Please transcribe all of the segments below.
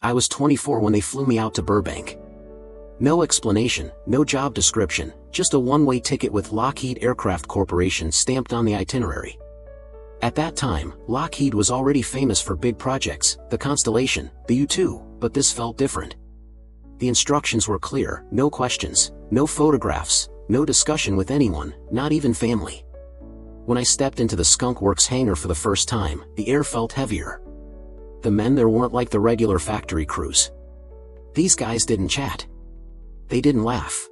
I was 24 when they flew me out to Burbank. No explanation, no job description, just a one-way ticket with Lockheed Aircraft Corporation stamped on the itinerary. At that time, Lockheed was already famous for big projects, the Constellation, the U-2, but this felt different. The instructions were clear, no questions, no photographs, no discussion with anyone, not even family. When I stepped into the Skunk Works hangar for the first time, the air felt heavier. The men there weren't like the regular factory crews. These guys didn't chat. They didn't laugh.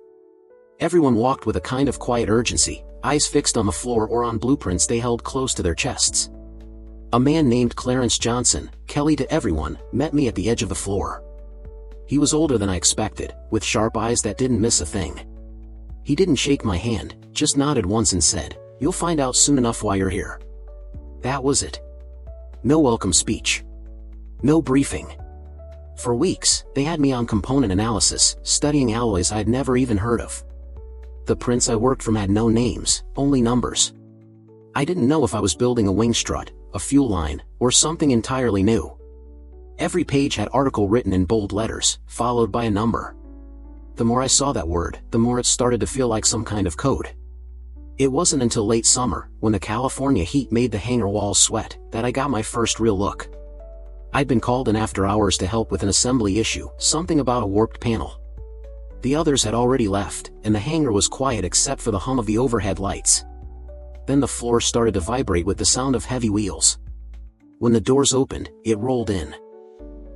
Everyone walked with a kind of quiet urgency, eyes fixed on the floor or on blueprints they held close to their chests. A man named Clarence Johnson, Kelly to everyone, met me at the edge of the floor. He was older than I expected, with sharp eyes that didn't miss a thing. He didn't shake my hand, just nodded once and said, "You'll find out soon enough why you're here." That was it. No welcome speech. No briefing. For weeks, they had me on component analysis, studying alloys I'd never even heard of. The prints I worked from had no names, only numbers. I didn't know if I was building a wing strut, a fuel line, or something entirely new. Every page had article written in bold letters, followed by a number. The more I saw that word, the more it started to feel like some kind of code. It wasn't until late summer, when the California heat made the hangar walls sweat, that I got my first real look. I'd been called in after hours to help with an assembly issue, something about a warped panel. The others had already left, and the hangar was quiet except for the hum of the overhead lights. Then the floor started to vibrate with the sound of heavy wheels. When the doors opened, it rolled in.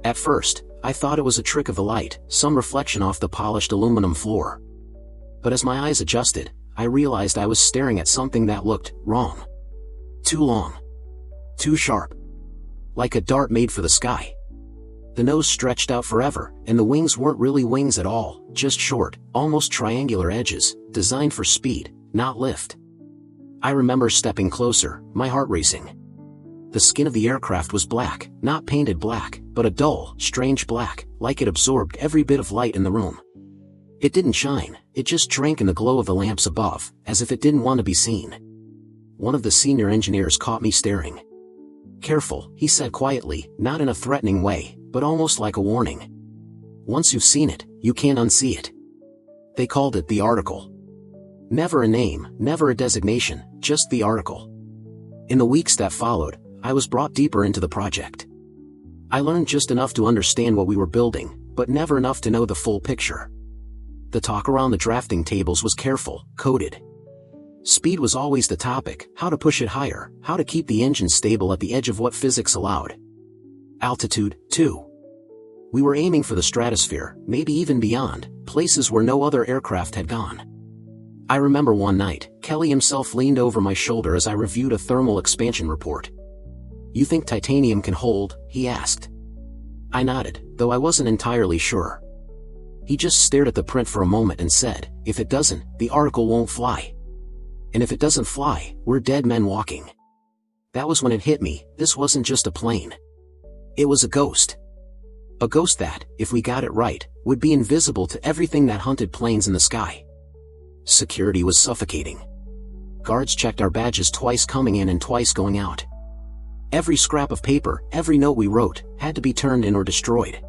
At first, I thought it was a trick of the light, some reflection off the polished aluminum floor. But as my eyes adjusted, I realized I was staring at something that looked wrong. Too long. Too sharp. Like a dart made for the sky. The nose stretched out forever, and the wings weren't really wings at all, just short, almost triangular edges, designed for speed, not lift. I remember stepping closer, my heart racing. The skin of the aircraft was black, not painted black, but a dull, strange black, like it absorbed every bit of light in the room. It didn't shine, it just drank in the glow of the lamps above, as if it didn't want to be seen. One of the senior engineers caught me staring. "Careful," he said quietly, not in a threatening way, but almost like a warning. "Once you've seen it, you can't unsee it." They called it the article. Never a name, never a designation, just the article. In the weeks that followed, I was brought deeper into the project. I learned just enough to understand what we were building, but never enough to know the full picture. The talk around the drafting tables was careful, coded. Speed was always the topic, how to push it higher, how to keep the engine stable at the edge of what physics allowed. Altitude, too. We were aiming for the stratosphere, maybe even beyond, places where no other aircraft had gone. I remember one night, Kelly himself leaned over my shoulder as I reviewed a thermal expansion report. "You think titanium can hold?" he asked. I nodded, though I wasn't entirely sure. He just stared at the print for a moment and said, "If it doesn't, the article won't fly. And if it doesn't fly, we're dead men walking." That was when it hit me, this wasn't just a plane. It was a ghost. A ghost that, if we got it right, would be invisible to everything that hunted planes in the sky. Security was suffocating. Guards checked our badges twice coming in and twice going out. Every scrap of paper, every note we wrote, had to be turned in or destroyed.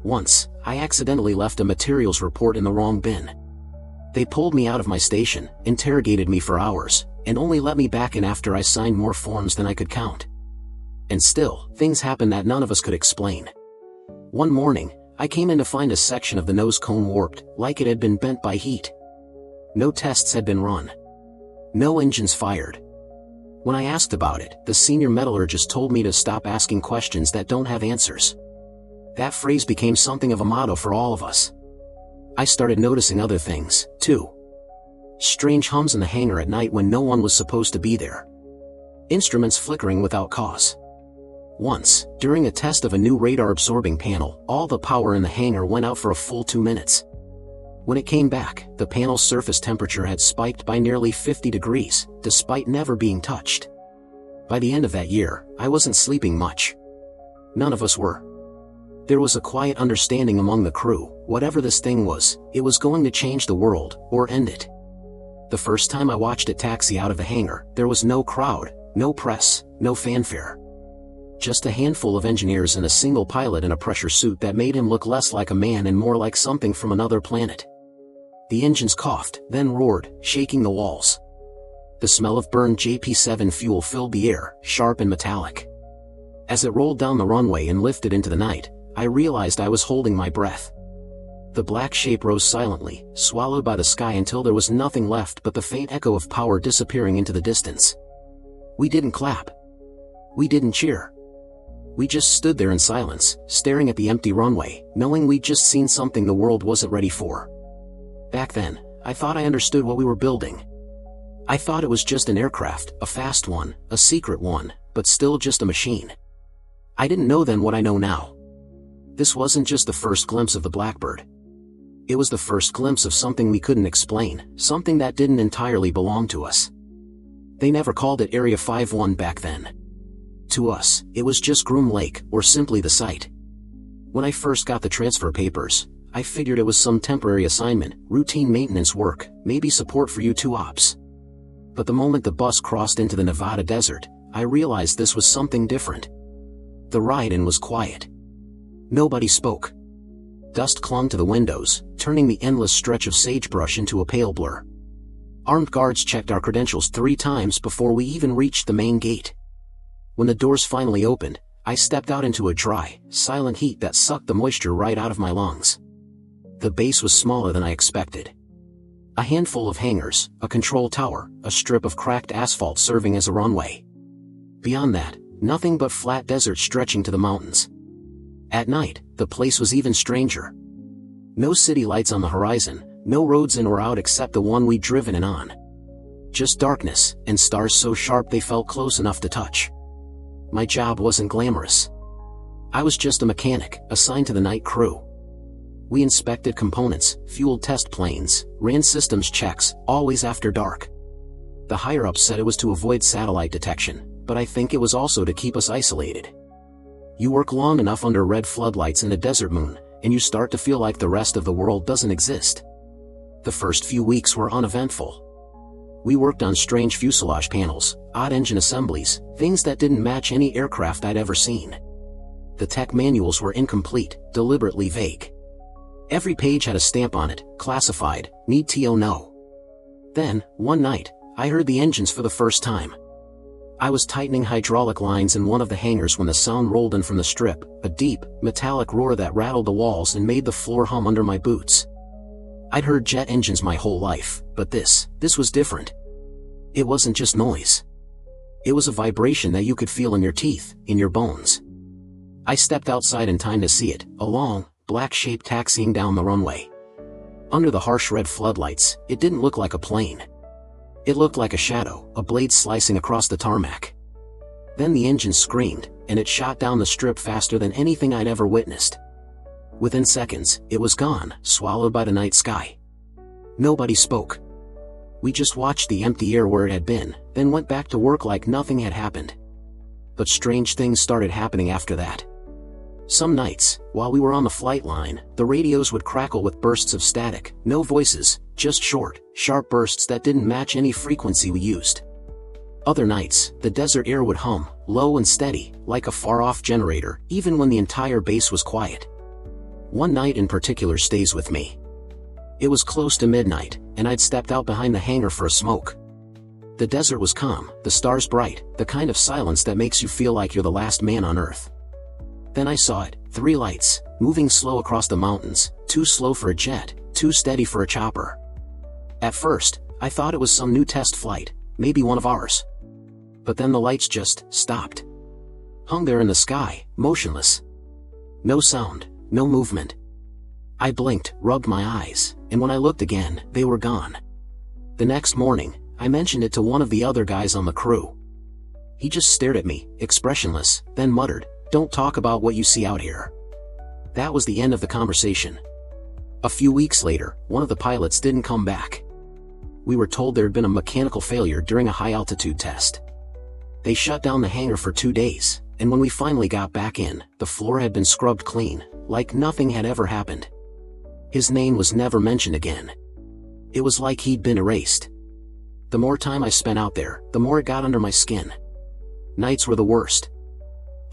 Once, I accidentally left a materials report in the wrong bin. They pulled me out of my station, interrogated me for hours, and only let me back in after I signed more forms than I could count. And still, things happened that none of us could explain. One morning, I came in to find a section of the nose cone warped, like it had been bent by heat. No tests had been run. No engines fired. When I asked about it, the senior metallurgist told me to stop asking questions that don't have answers. That phrase became something of a motto for all of us. I started noticing other things, too. Strange hums in the hangar at night when no one was supposed to be there. Instruments flickering without cause. Once, during a test of a new radar-absorbing panel, all the power in the hangar went out for a full 2 minutes. When it came back, the panel's surface temperature had spiked by nearly 50 degrees, despite never being touched. By the end of that year, I wasn't sleeping much. None of us were. There was a quiet understanding among the crew, whatever this thing was, it was going to change the world, or end it. The first time I watched it taxi out of the hangar, there was no crowd, no press, no fanfare. just a handful of engineers and a single pilot in a pressure suit that made him look less like a man and more like something from another planet. The engines coughed, then roared, shaking the walls. The smell of burned JP-7 fuel filled the air, sharp and metallic. As it rolled down the runway and lifted into the night, I realized I was holding my breath. The black shape rose silently, swallowed by the sky until there was nothing left but the faint echo of power disappearing into the distance. We didn't clap. We didn't cheer. We just stood there in silence, staring at the empty runway, knowing we'd just seen something the world wasn't ready for. Back then, I thought I understood what we were building. I thought it was just an aircraft, a fast one, a secret one, but still just a machine. I didn't know then what I know now. This wasn't just the first glimpse of the Blackbird. It was the first glimpse of something we couldn't explain, something that didn't entirely belong to us. They never called it Area 51 back then. To us, it was just Groom Lake, or simply the site. When I first got the transfer papers, I figured it was some temporary assignment, routine maintenance work, maybe support for U-2 ops. But the moment the bus crossed into the Nevada desert, I realized this was something different. The ride-in was quiet. Nobody spoke. Dust clung to the windows, turning the endless stretch of sagebrush into a pale blur. Armed guards checked our credentials 3 times before we even reached the main gate. When the doors finally opened, I stepped out into a dry, silent heat that sucked the moisture right out of my lungs. The base was smaller than I expected. A handful of hangars, a control tower, a strip of cracked asphalt serving as a runway. Beyond that, nothing but flat desert stretching to the mountains. At night, the place was even stranger. No city lights on the horizon, no roads in or out except the one we'd driven in on. Just darkness, and stars so sharp they felt close enough to touch. My job wasn't glamorous. I was just a mechanic, assigned to the night crew. We inspected components, fueled test planes, ran systems checks, always after dark. The higher-ups said it was to avoid satellite detection, but I think it was also to keep us isolated. You work long enough under red floodlights and a desert moon, and you start to feel like the rest of the world doesn't exist. The first few weeks were uneventful. We worked on strange fuselage panels, odd engine assemblies, things that didn't match any aircraft I'd ever seen. The tech manuals were incomplete, deliberately vague. Every page had a stamp on it, classified, need to know. Then, one night, I heard the engines for the first time. I was tightening hydraulic lines in one of the hangars when the sound rolled in from the strip, a deep, metallic roar that rattled the walls and made the floor hum under my boots. I'd heard jet engines my whole life, but this was different. It wasn't just noise. It was a vibration that you could feel in your teeth, in your bones. I stepped outside in time to see it, a long, black shape taxiing down the runway. Under the harsh red floodlights, it didn't look like a plane. It looked like a shadow, a blade slicing across the tarmac. Then the engine screamed, and it shot down the strip faster than anything I'd ever witnessed. Within seconds, it was gone, swallowed by the night sky. Nobody spoke. We just watched the empty air where it had been, then went back to work like nothing had happened. But strange things started happening after that. Some nights, while we were on the flight line, the radios would crackle with bursts of static, no voices, just short, sharp bursts that didn't match any frequency we used. Other nights, the desert air would hum, low and steady, like a far-off generator, even when the entire base was quiet. One night in particular stays with me. It was close to midnight, and I'd stepped out behind the hangar for a smoke. The desert was calm, the stars bright, the kind of silence that makes you feel like you're the last man on Earth. Then I saw it, 3 lights, moving slow across the mountains, too slow for a jet, too steady for a chopper. At first, I thought it was some new test flight, maybe one of ours. But then the lights just stopped. Hung there in the sky, motionless. No sound, no movement. I blinked, rubbed my eyes, and when I looked again, they were gone. The next morning, I mentioned it to one of the other guys on the crew. He just stared at me, expressionless, then muttered, "Don't talk about what you see out here." That was the end of the conversation. A few weeks later, one of the pilots didn't come back. We were told there had been a mechanical failure during a high-altitude test. They shut down the hangar for 2 days, and when we finally got back in, the floor had been scrubbed clean, like nothing had ever happened. His name was never mentioned again. It was like he'd been erased. The more time I spent out there, the more it got under my skin. Nights were the worst.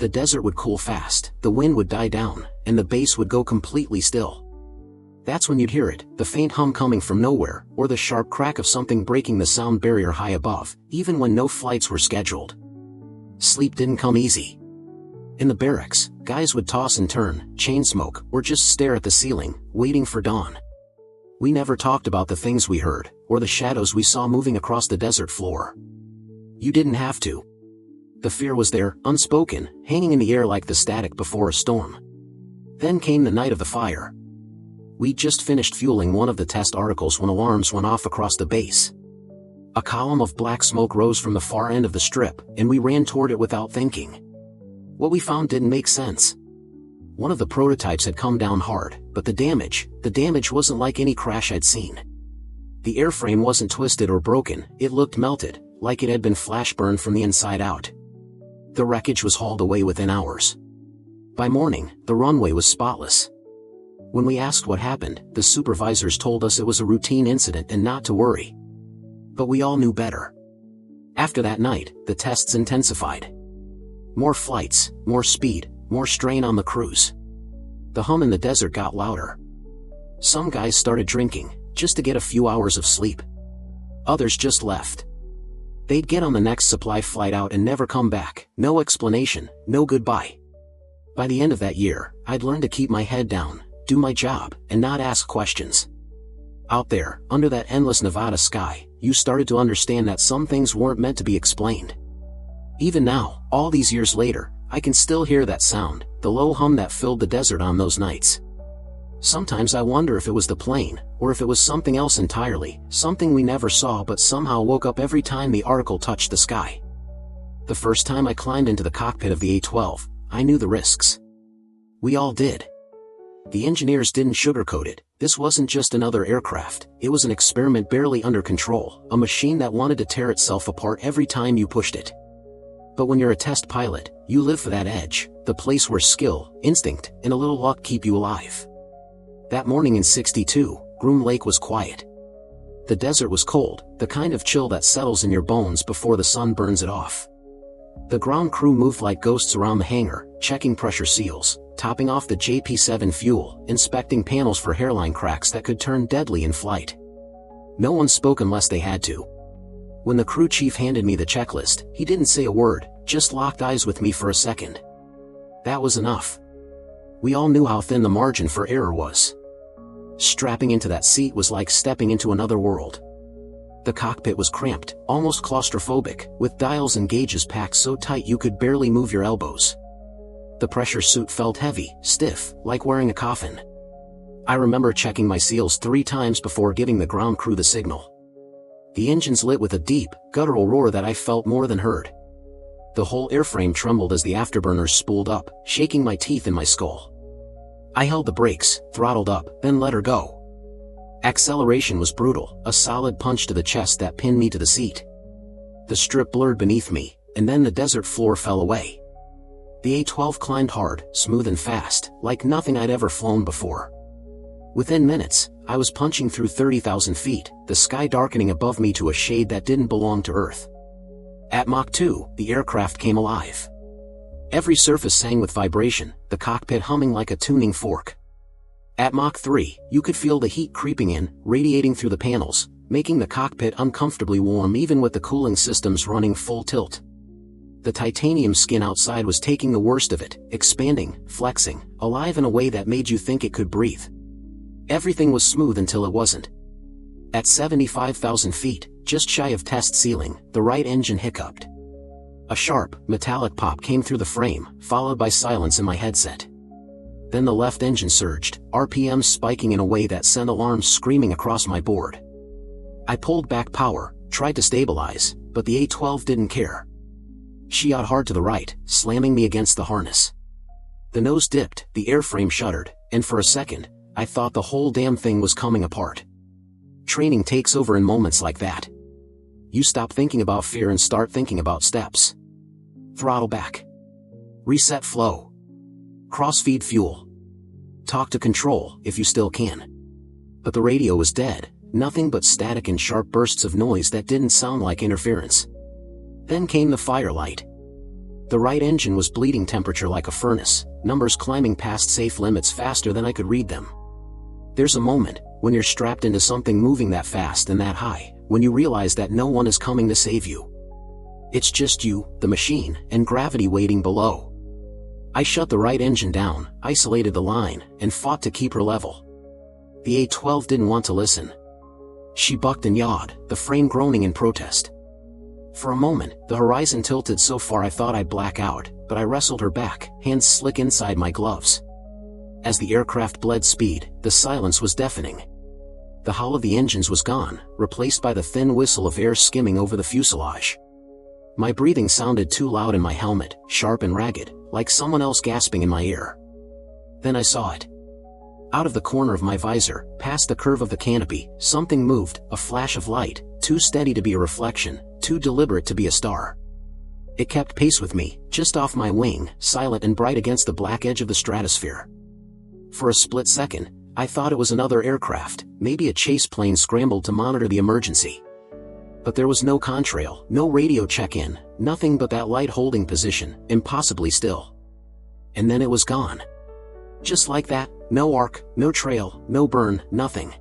The desert would cool fast, the wind would die down, and the bass would go completely still. That's when you'd hear it, the faint hum coming from nowhere, or the sharp crack of something breaking the sound barrier high above, even when no flights were scheduled. Sleep didn't come easy. In the barracks, guys would toss and turn, chain smoke, or just stare at the ceiling, waiting for dawn. We never talked about the things we heard, or the shadows we saw moving across the desert floor. You didn't have to. The fear was there, unspoken, hanging in the air like the static before a storm. Then came the night of the fire. We'd just finished fueling one of the test articles when alarms went off across the base. A column of black smoke rose from the far end of the strip, and we ran toward it without thinking. What we found didn't make sense. One of the prototypes had come down hard, but the damage wasn't like any crash I'd seen. The airframe wasn't twisted or broken, it looked melted, like it had been flash burned from the inside out. The wreckage was hauled away within hours. By morning, the runway was spotless. When we asked what happened, the supervisors told us it was a routine incident and not to worry. But we all knew better. After that night, the tests intensified. More flights, more speed, more strain on the crews. The hum in the desert got louder. Some guys started drinking, just to get a few hours of sleep. Others just left. They'd get on the next supply flight out and never come back, no explanation, no goodbye. By the end of that year, I'd learned to keep my head down, do my job, and not ask questions. Out there, under that endless Nevada sky, you started to understand that some things weren't meant to be explained. Even now, all these years later, I can still hear that sound, the low hum that filled the desert on those nights. Sometimes I wonder if it was the plane, or if it was something else entirely, something we never saw but somehow woke up every time the article touched the sky. The first time I climbed into the cockpit of the A-12, I knew the risks. We all did. The engineers didn't sugarcoat it. This wasn't just another aircraft, it was an experiment barely under control, a machine that wanted to tear itself apart every time you pushed it. But when you're a test pilot, you live for that edge, the place where skill, instinct, and a little luck keep you alive. That morning in '62, Groom Lake was quiet. The desert was cold, the kind of chill that settles in your bones before the sun burns it off. The ground crew moved like ghosts around the hangar, checking pressure seals, topping off the JP-7 fuel, inspecting panels for hairline cracks that could turn deadly in flight. No one spoke unless they had to. When the crew chief handed me the checklist, he didn't say a word, just locked eyes with me for a second. That was enough. We all knew how thin the margin for error was. Strapping into that seat was like stepping into another world. The cockpit was cramped, almost claustrophobic, with dials and gauges packed so tight you could barely move your elbows. The pressure suit felt heavy, stiff, like wearing a coffin. I remember checking my seals 3 times before giving the ground crew the signal. The engines lit with a deep, guttural roar that I felt more than heard. The whole airframe trembled as the afterburners spooled up, shaking my teeth in my skull. I held the brakes, throttled up, then let her go. Acceleration was brutal, a solid punch to the chest that pinned me to the seat. The strip blurred beneath me, and then the desert floor fell away. The A-12 climbed hard, smooth and fast, like nothing I'd ever flown before. Within minutes, I was punching through 30,000 feet, the sky darkening above me to a shade that didn't belong to Earth. At Mach 2, the aircraft came alive. Every surface sang with vibration, the cockpit humming like a tuning fork. At Mach 3, you could feel the heat creeping in, radiating through the panels, making the cockpit uncomfortably warm even with the cooling systems running full tilt. The titanium skin outside was taking the worst of it, expanding, flexing, alive in a way that made you think it could breathe. Everything was smooth until it wasn't. At 75,000 feet, just shy of test ceiling, the right engine hiccuped. A sharp, metallic pop came through the frame, followed by silence in my headset. Then the left engine surged, RPMs spiking in a way that sent alarms screaming across my board. I pulled back power, tried to stabilize, but the A-12 didn't care. She yawned hard to the right, slamming me against the harness. The nose dipped, the airframe shuddered, and for a second, I thought the whole damn thing was coming apart. Training takes over in moments like that. You stop thinking about fear and start thinking about steps. Throttle back. Reset flow. Cross-feed fuel. Talk to control, if you still can. But the radio was dead, nothing but static and sharp bursts of noise that didn't sound like interference. Then came the firelight. The right engine was bleeding temperature like a furnace, numbers climbing past safe limits faster than I could read them. There's a moment, when you're strapped into something moving that fast and that high, when you realize that no one is coming to save you. It's just you, the machine, and gravity waiting below. I shut the right engine down, isolated the line, and fought to keep her level. The A-12 didn't want to listen. She bucked and yawed, the frame groaning in protest. For a moment, the horizon tilted so far I thought I'd black out, but I wrestled her back, hands slick inside my gloves. As the aircraft bled speed, the silence was deafening. The howl of the engines was gone, replaced by the thin whistle of air skimming over the fuselage. My breathing sounded too loud in my helmet, sharp and ragged, like someone else gasping in my ear. Then I saw it. Out of the corner of my visor, past the curve of the canopy, something moved, a flash of light, too steady to be a reflection, too deliberate to be a star. It kept pace with me, just off my wing, silent and bright against the black edge of the stratosphere. For a split second, I thought it was another aircraft, maybe a chase plane scrambled to monitor the emergency. But there was no contrail, no radio check-in, nothing but that light holding position, impossibly still. And then it was gone. Just like that, no arc, no trail, no burn, nothing.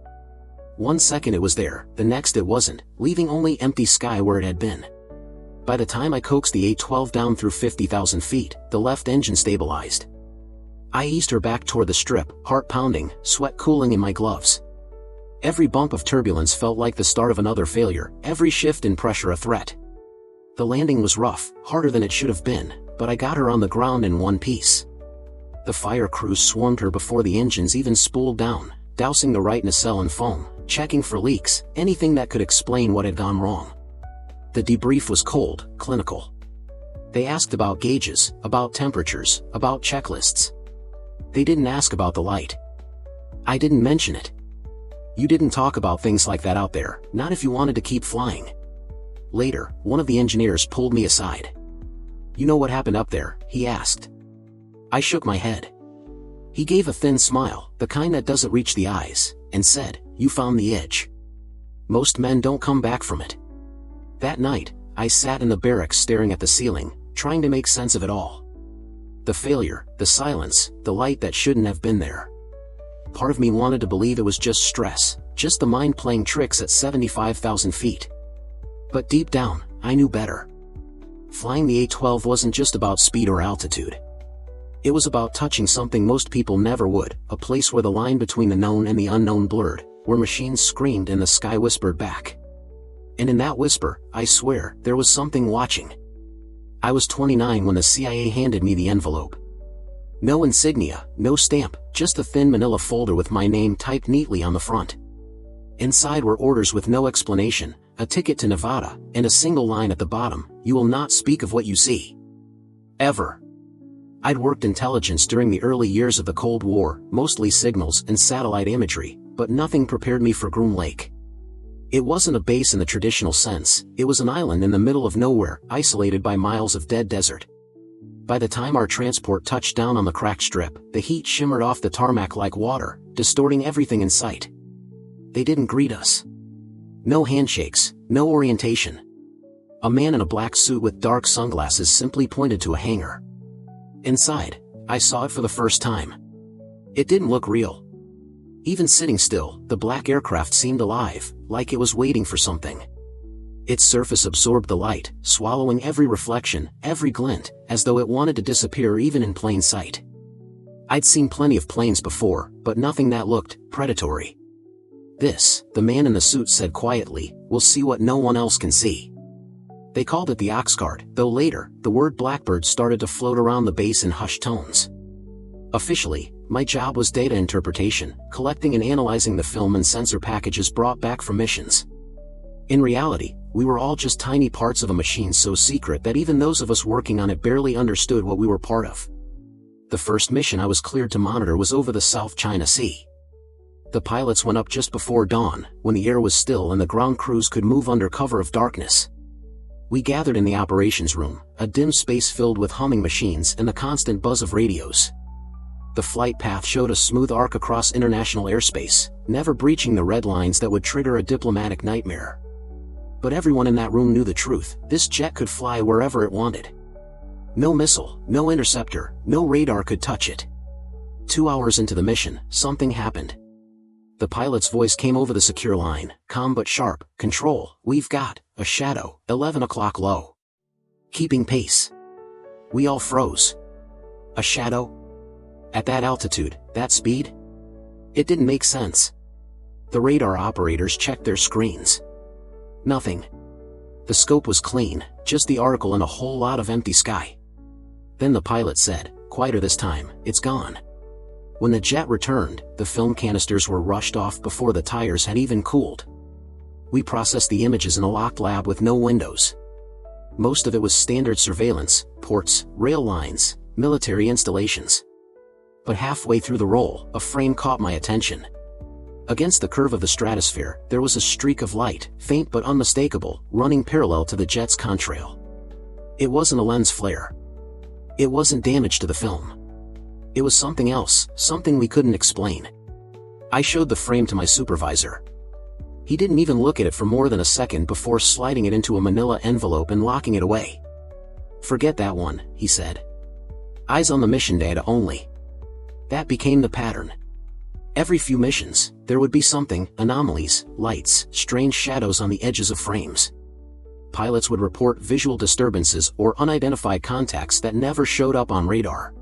1 second it was there, the next it wasn't, leaving only empty sky where it had been. By the time I coaxed the A-12 down through 50,000 feet, the left engine stabilized. I eased her back toward the strip, heart pounding, sweat cooling in my gloves. Every bump of turbulence felt like the start of another failure, every shift in pressure a threat. The landing was rough, harder than it should have been, but I got her on the ground in one piece. The fire crews swarmed her before the engines even spooled down, dousing the right nacelle in foam, checking for leaks, anything that could explain what had gone wrong. The debrief was cold, clinical. They asked about gauges, about temperatures, about checklists. They didn't ask about the light. I didn't mention it. You didn't talk about things like that out there, not if you wanted to keep flying. Later, one of the engineers pulled me aside. "You know what happened up there?" he asked. I shook my head. He gave a thin smile, the kind that doesn't reach the eyes, and said, "You found the edge. Most men don't come back from it." That night, I sat in the barracks staring at the ceiling, trying to make sense of it all. The failure, the silence, the light that shouldn't have been there. Part of me wanted to believe it was just stress, just the mind playing tricks at 75,000 feet. But deep down, I knew better. Flying the A-12 wasn't just about speed or altitude. It was about touching something most people never would, a place where the line between the known and the unknown blurred, where machines screamed and the sky whispered back. And in that whisper, I swear, there was something watching. I was 29 when the CIA handed me the envelope. No insignia, no stamp, just a thin manila folder with my name typed neatly on the front. Inside were orders with no explanation, a ticket to Nevada, and a single line at the bottom: "You will not speak of what you see. Ever." I'd worked intelligence during the early years of the Cold War, mostly signals and satellite imagery, but nothing prepared me for Groom Lake. It wasn't a base in the traditional sense, it was an island in the middle of nowhere, isolated by miles of dead desert. By the time our transport touched down on the cracked strip, the heat shimmered off the tarmac like water, distorting everything in sight. They didn't greet us. No handshakes, no orientation. A man in a black suit with dark sunglasses simply pointed to a hangar. Inside, I saw it for the first time. It didn't look real. Even sitting still, the black aircraft seemed alive, like it was waiting for something. Its surface absorbed the light, swallowing every reflection, every glint, as though it wanted to disappear even in plain sight. I'd seen plenty of planes before, but nothing that looked predatory. "This," the man in the suit said quietly, "will see what no one else can see." They called it the Oxcart, though later, the word Blackbird started to float around the base in hushed tones. Officially, my job was data interpretation, collecting and analyzing the film and sensor packages brought back from missions. In reality, we were all just tiny parts of a machine so secret that even those of us working on it barely understood what we were part of. The first mission I was cleared to monitor was over the South China Sea. The pilots went up just before dawn, when the air was still and the ground crews could move under cover of darkness. We gathered in the operations room, a dim space filled with humming machines and the constant buzz of radios. The flight path showed a smooth arc across international airspace, never breaching the red lines that would trigger a diplomatic nightmare. But everyone in that room knew the truth: this jet could fly wherever it wanted. No missile, no interceptor, no radar could touch it. 2 hours into the mission, something happened. The pilot's voice came over the secure line, calm but sharp. "Control, we've got a shadow, 11 o'clock low. Keeping pace." We all froze. A shadow? At that altitude, that speed? It didn't make sense. The radar operators checked their screens. Nothing. The scope was clean, just the article and a whole lot of empty sky. Then the pilot said, quieter this time, "It's gone." When the jet returned, the film canisters were rushed off before the tires had even cooled. We processed the images in a locked lab with no windows. Most of it was standard surveillance, ports, rail lines, military installations. But halfway through the roll, a frame caught my attention. Against the curve of the stratosphere, there was a streak of light, faint but unmistakable, running parallel to the jet's contrail. It wasn't a lens flare. It wasn't damage to the film. It was something else, something we couldn't explain. I showed the frame to my supervisor. He didn't even look at it for more than a second before sliding it into a manila envelope and locking it away. "Forget that one," he said. "Eyes on the mission data only." That became the pattern. Every few missions, there would be something, anomalies, lights, strange shadows on the edges of frames. Pilots would report visual disturbances or unidentified contacts that never showed up on radar.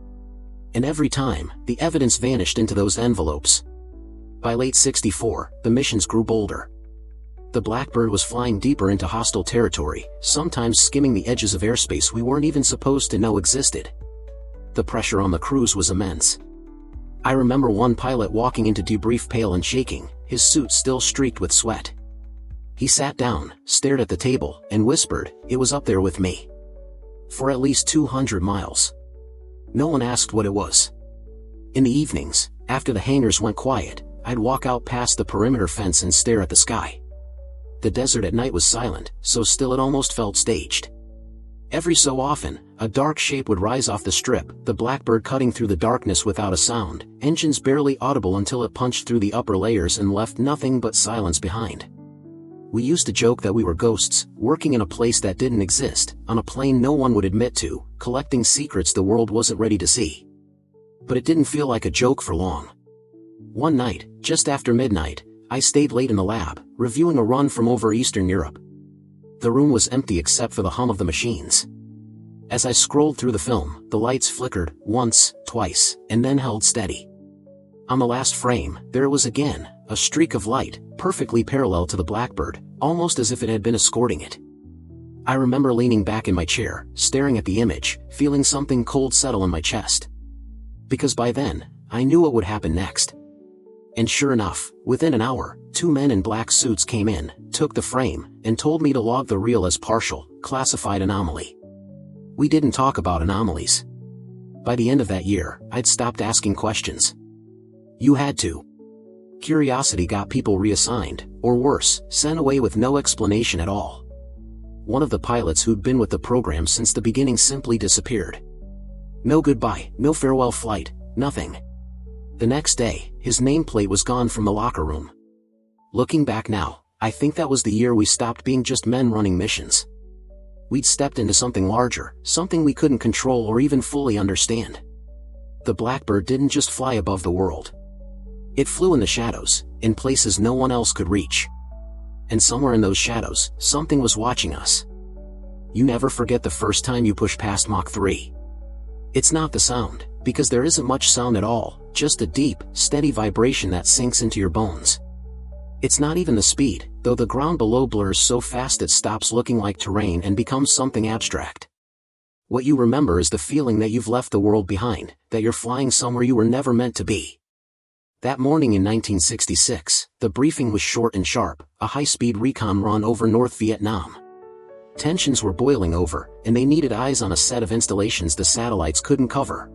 And every time, the evidence vanished into those envelopes. By late '64, the missions grew bolder. The Blackbird was flying deeper into hostile territory, sometimes skimming the edges of airspace we weren't even supposed to know existed. The pressure on the crews was immense. I remember one pilot walking into debrief pale and shaking, his suit still streaked with sweat. He sat down, stared at the table, and whispered, "It was up there with me. For at least 200 miles. No one asked what it was." In the evenings, after the hangars went quiet, I'd walk out past the perimeter fence and stare at the sky. The desert at night was silent, so still it almost felt staged. Every so often, a dark shape would rise off the strip, the Blackbird cutting through the darkness without a sound, engines barely audible until it punched through the upper layers and left nothing but silence behind. We used to joke that we were ghosts, working in a place that didn't exist, on a plane no one would admit to, collecting secrets the world wasn't ready to see. But it didn't feel like a joke for long. One night, just after midnight, I stayed late in the lab, reviewing a run from over Eastern Europe. The room was empty except for the hum of the machines. As I scrolled through the film, the lights flickered, once, twice, and then held steady. On the last frame, there it was again, a streak of light, perfectly parallel to the Blackbird, almost as if it had been escorting it. I remember leaning back in my chair, staring at the image, feeling something cold settle in my chest. Because by then, I knew what would happen next. And sure enough, within an hour, 2 men in black suits came in, took the frame, and told me to log the reel as partial, classified anomaly. We didn't talk about anomalies. By the end of that year, I'd stopped asking questions. You had to. Curiosity got people reassigned, or worse, sent away with no explanation at all. One of the pilots who'd been with the program since the beginning simply disappeared. No goodbye, no farewell flight, nothing. The next day, his nameplate was gone from the locker room. Looking back now, I think that was the year we stopped being just men running missions. We'd stepped into something larger, something we couldn't control or even fully understand. The Blackbird didn't just fly above the world. It flew in the shadows, in places no one else could reach. And somewhere in those shadows, something was watching us. You never forget the first time you push past Mach 3. It's not the sound, because there isn't much sound at all, just a deep, steady vibration that sinks into your bones. It's not even the speed, though the ground below blurs so fast it stops looking like terrain and becomes something abstract. What you remember is the feeling that you've left the world behind, that you're flying somewhere you were never meant to be. That morning in 1966, the briefing was short and sharp, a high-speed recon run over North Vietnam. Tensions were boiling over, and they needed eyes on a set of installations the satellites couldn't cover.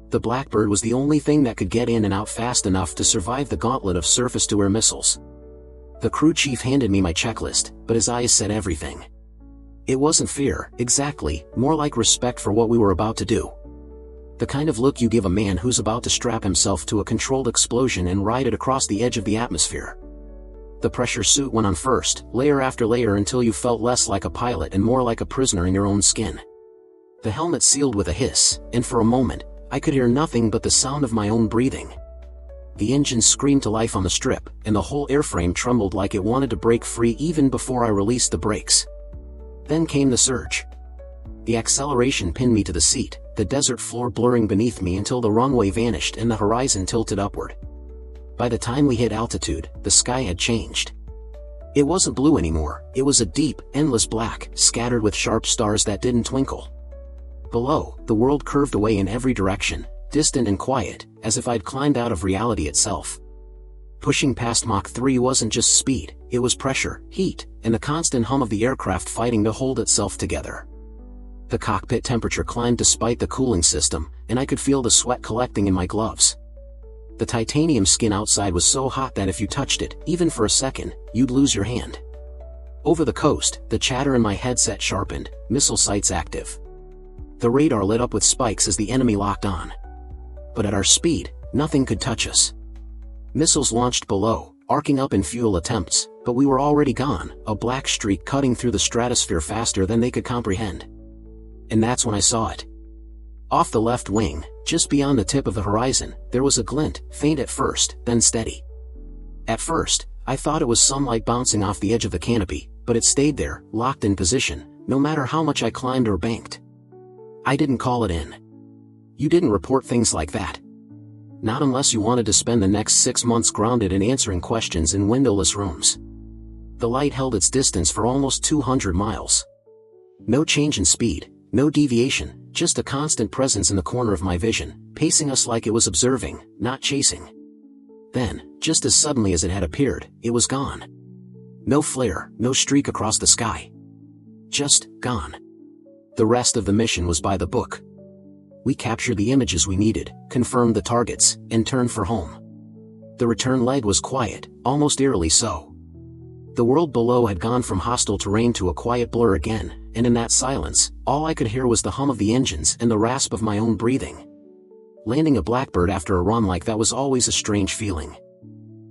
The Blackbird was the only thing that could get in and out fast enough to survive the gauntlet of surface-to-air missiles. The crew chief handed me my checklist, but his eyes said everything. It wasn't fear, exactly, more like respect for what we were about to do. The kind of look you give a man who's about to strap himself to a controlled explosion and ride it across the edge of the atmosphere. The pressure suit went on first, layer after layer until you felt less like a pilot and more like a prisoner in your own skin. The helmet sealed with a hiss, and for a moment, I could hear nothing but the sound of my own breathing. The engine screamed to life on the strip, and the whole airframe trembled like it wanted to break free even before I released the brakes. Then came the surge. The acceleration pinned me to the seat, the desert floor blurring beneath me until the runway vanished and the horizon tilted upward. By the time we hit altitude, the sky had changed. It wasn't blue anymore, it was a deep, endless black, scattered with sharp stars that didn't twinkle. Below, the world curved away in every direction, distant and quiet, as if I'd climbed out of reality itself. Pushing past Mach 3 wasn't just speed, it was pressure, heat, and the constant hum of the aircraft fighting to hold itself together. The cockpit temperature climbed despite the cooling system, and I could feel the sweat collecting in my gloves. The titanium skin outside was so hot that if you touched it, even for a second, you'd lose your hand. Over the coast, the chatter in my headset sharpened, missile sights active. The radar lit up with spikes as the enemy locked on. But at our speed, nothing could touch us. Missiles launched below, arcing up in fuel attempts, but we were already gone, a black streak cutting through the stratosphere faster than they could comprehend. And that's when I saw it. Off the left wing, just beyond the tip of the horizon, there was a glint, faint at first, then steady. At first, I thought it was sunlight bouncing off the edge of the canopy, but it stayed there, locked in position, no matter how much I climbed or banked. I didn't call it in. You didn't report things like that. Not unless you wanted to spend the next 6 months grounded and answering questions in windowless rooms. The light held its distance for almost 200 miles. No change in speed, no deviation, just a constant presence in the corner of my vision, pacing us like it was observing, not chasing. Then, just as suddenly as it had appeared, it was gone. No flare, no streak across the sky. Just gone. The rest of the mission was by the book. We captured the images we needed, confirmed the targets, and turned for home. The return leg was quiet, almost eerily so. The world below had gone from hostile terrain to a quiet blur again, and in that silence, all I could hear was the hum of the engines and the rasp of my own breathing. Landing a Blackbird after a run like that was always a strange feeling.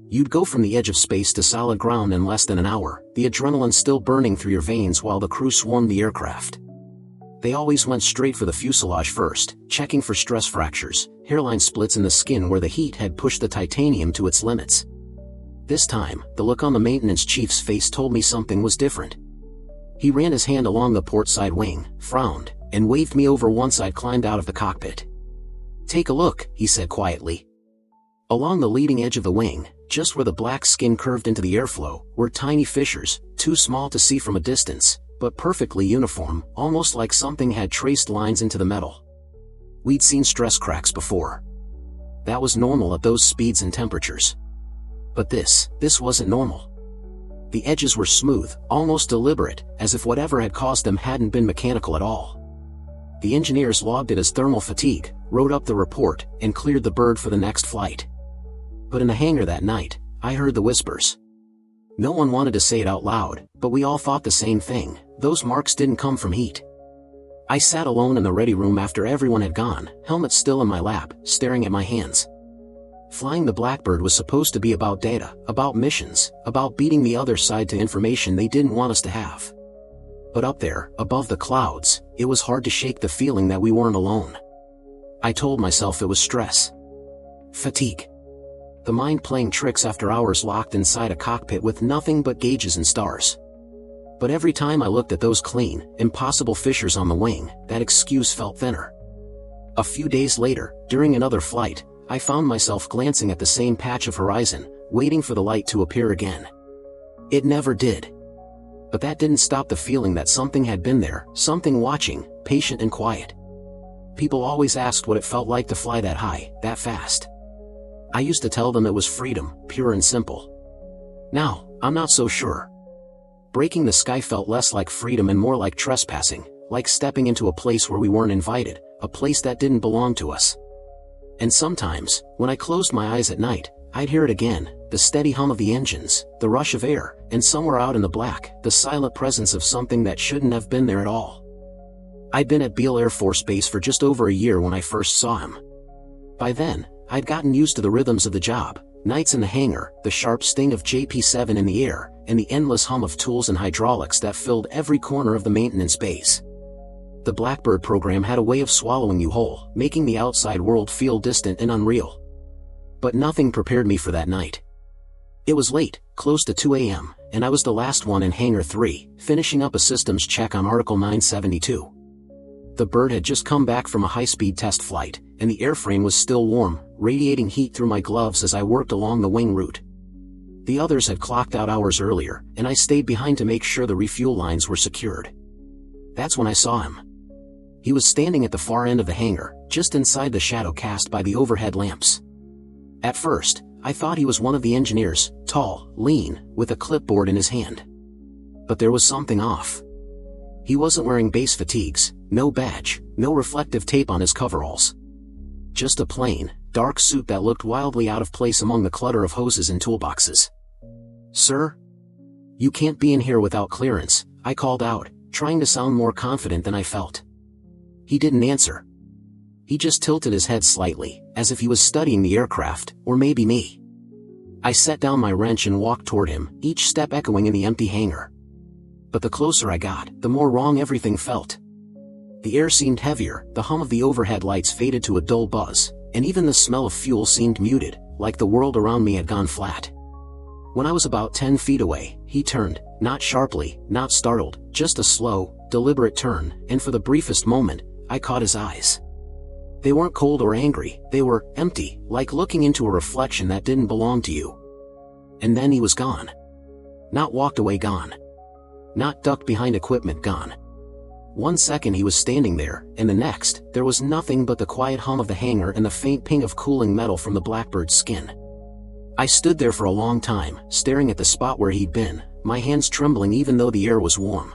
You'd go from the edge of space to solid ground in less than an hour, the adrenaline still burning through your veins while the crew swarmed the aircraft. They always went straight for the fuselage first, checking for stress fractures, hairline splits in the skin where the heat had pushed the titanium to its limits. This time, the look on the maintenance chief's face told me something was different. He ran his hand along the port side wing, frowned, and waved me over once I'd climbed out of the cockpit. "Take a look," he said quietly. Along the leading edge of the wing, just where the black skin curved into the airflow, were tiny fissures, too small to see from a distance, but perfectly uniform, almost like something had traced lines into the metal. We'd seen stress cracks before. That was normal at those speeds and temperatures. But this wasn't normal. The edges were smooth, almost deliberate, as if whatever had caused them hadn't been mechanical at all. The engineers logged it as thermal fatigue, wrote up the report, and cleared the bird for the next flight. But in the hangar that night, I heard the whispers. No one wanted to say it out loud, but we all thought the same thing: those marks didn't come from heat. I sat alone in the ready room after everyone had gone, helmet still in my lap, staring at my hands. Flying the Blackbird was supposed to be about data, about missions, about beating the other side to information they didn't want us to have. But up there, above the clouds, it was hard to shake the feeling that we weren't alone. I told myself it was stress. Fatigue. The mind playing tricks after hours locked inside a cockpit with nothing but gauges and stars. But every time I looked at those clean, impossible fissures on the wing, that excuse felt thinner. A few days later, during another flight, I found myself glancing at the same patch of horizon, waiting for the light to appear again. It never did. But that didn't stop the feeling that something had been there, something watching, patient and quiet. People always asked what it felt like to fly that high, that fast. I used to tell them it was freedom, pure and simple. Now, I'm not so sure. Breaking the sky felt less like freedom and more like trespassing, like stepping into a place where we weren't invited, a place that didn't belong to us. And sometimes, when I closed my eyes at night, I'd hear it again, the steady hum of the engines, the rush of air, and somewhere out in the black, the silent presence of something that shouldn't have been there at all. I'd been at Beale Air Force Base for just over a year when I first saw him. By then, I'd gotten used to the rhythms of the job, nights in the hangar, the sharp sting of JP-7 in the air, and the endless hum of tools and hydraulics that filled every corner of the maintenance base. The Blackbird program had a way of swallowing you whole, making the outside world feel distant and unreal. But nothing prepared me for that night. It was late, close to 2 a.m., and I was the last one in Hangar 3, finishing up a systems check on Article 972. The bird had just come back from a high-speed test flight, and the airframe was still warm, radiating heat through my gloves as I worked along the wing route. The others had clocked out hours earlier, and I stayed behind to make sure the refuel lines were secured. That's when I saw him. He was standing at the far end of the hangar, just inside the shadow cast by the overhead lamps. At first, I thought he was one of the engineers, tall, lean, with a clipboard in his hand. But there was something off. He wasn't wearing base fatigues, no badge, no reflective tape on his coveralls. Just a plain, dark suit that looked wildly out of place among the clutter of hoses and toolboxes. "Sir? You can't be in here without clearance," I called out, trying to sound more confident than I felt. He didn't answer. He just tilted his head slightly, as if he was studying the aircraft, or maybe me. I set down my wrench and walked toward him, each step echoing in the empty hangar. But the closer I got, the more wrong everything felt. The air seemed heavier, the hum of the overhead lights faded to a dull buzz, and even the smell of fuel seemed muted, like the world around me had gone flat. When I was about 10 feet away, he turned, not sharply, not startled, just a slow, deliberate turn, and for the briefest moment, I caught his eyes. They weren't cold or angry, they were empty, like looking into a reflection that didn't belong to you. And then he was gone. Not walked away, gone. Not ducked behind equipment, gone. 1 second he was standing there, and the next, there was nothing but the quiet hum of the hangar and the faint ping of cooling metal from the Blackbird's skin. I stood there for a long time, staring at the spot where he'd been, my hands trembling even though the air was warm.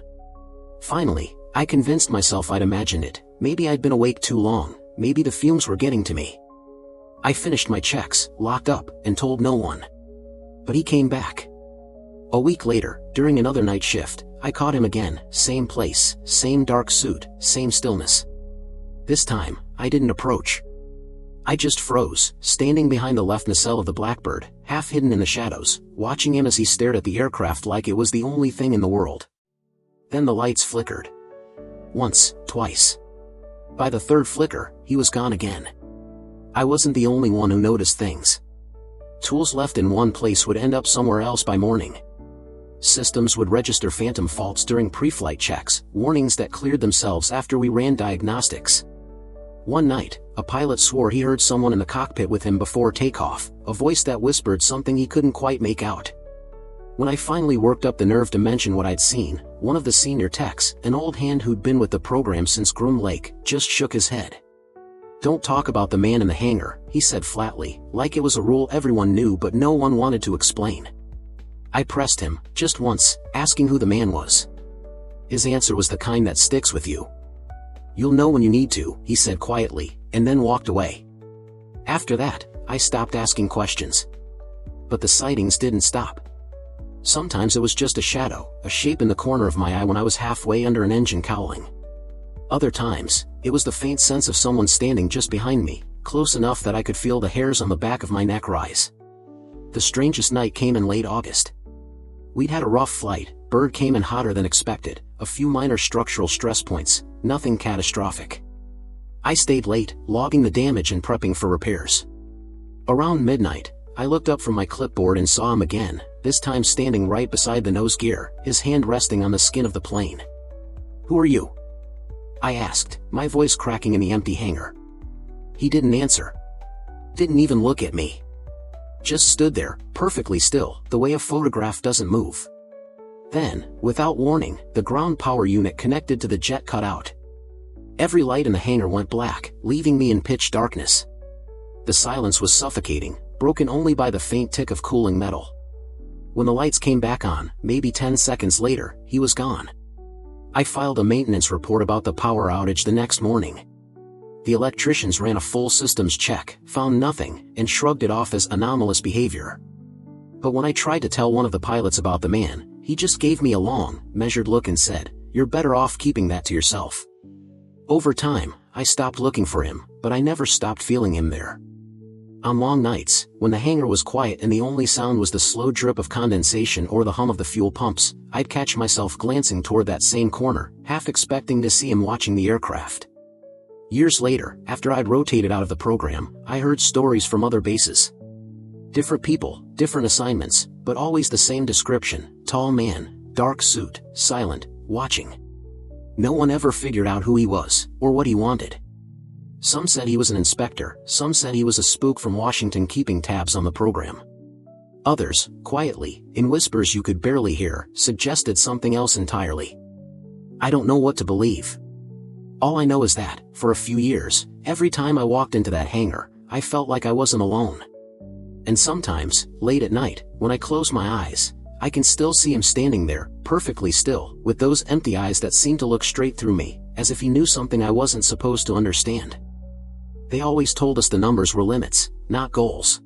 Finally, I convinced myself I'd imagined it. Maybe I'd been awake too long, maybe the fumes were getting to me. I finished my checks, locked up, and told no one. But he came back. A week later, during another night shift, I caught him again, same place, same dark suit, same stillness. This time, I didn't approach. I just froze, standing behind the left nacelle of the Blackbird, half hidden in the shadows, watching him as he stared at the aircraft like it was the only thing in the world. Then the lights flickered. Once, twice. By the third flicker, he was gone again. I wasn't the only one who noticed things. Tools left in one place would end up somewhere else by morning. Systems would register phantom faults during pre-flight checks, warnings that cleared themselves after we ran diagnostics. One night, a pilot swore he heard someone in the cockpit with him before takeoff, a voice that whispered something he couldn't quite make out. When I finally worked up the nerve to mention what I'd seen, one of the senior techs, an old hand who'd been with the program since Groom Lake, just shook his head. "Don't talk about the man in the hangar," he said flatly, like it was a rule everyone knew but no one wanted to explain. I pressed him, just once, asking who the man was. His answer was the kind that sticks with you. "You'll know when you need to," he said quietly, and then walked away. After that, I stopped asking questions. But the sightings didn't stop. Sometimes it was just a shadow, a shape in the corner of my eye when I was halfway under an engine cowling. Other times, it was the faint sense of someone standing just behind me, close enough that I could feel the hairs on the back of my neck rise. The strangest night came in late August. We'd had a rough flight, bird came in hotter than expected, a few minor structural stress points, nothing catastrophic. I stayed late, logging the damage and prepping for repairs. Around midnight, I looked up from my clipboard and saw him again, this time standing right beside the nose gear, his hand resting on the skin of the plane. "Who are you?" I asked, my voice cracking in the empty hangar. He didn't answer. Didn't even look at me. Just stood there, perfectly still, the way a photograph doesn't move. Then, without warning, the ground power unit connected to the jet cut out. Every light in the hangar went black, leaving me in pitch darkness. The silence was suffocating, broken only by the faint tick of cooling metal. When the lights came back on, maybe 10 seconds later, he was gone. I filed a maintenance report about the power outage the next morning. The electricians ran a full systems check, found nothing, and shrugged it off as anomalous behavior. But when I tried to tell one of the pilots about the man, he just gave me a long, measured look and said, "You're better off keeping that to yourself." Over time, I stopped looking for him, but I never stopped feeling him there. On long nights, when the hangar was quiet and the only sound was the slow drip of condensation or the hum of the fuel pumps, I'd catch myself glancing toward that same corner, half expecting to see him watching the aircraft. Years later, after I'd rotated out of the program, I heard stories from other bases. Different people, different assignments, but always the same description: tall man, dark suit, silent, watching. No one ever figured out who he was, or what he wanted. Some said he was an inspector, some said he was a spook from Washington keeping tabs on the program. Others, quietly, in whispers you could barely hear, suggested something else entirely. I don't know what to believe. All I know is that, for a few years, every time I walked into that hangar, I felt like I wasn't alone. And sometimes, late at night, when I close my eyes, I can still see him standing there, perfectly still, with those empty eyes that seem to look straight through me, as if he knew something I wasn't supposed to understand. They always told us the numbers were limits, not goals.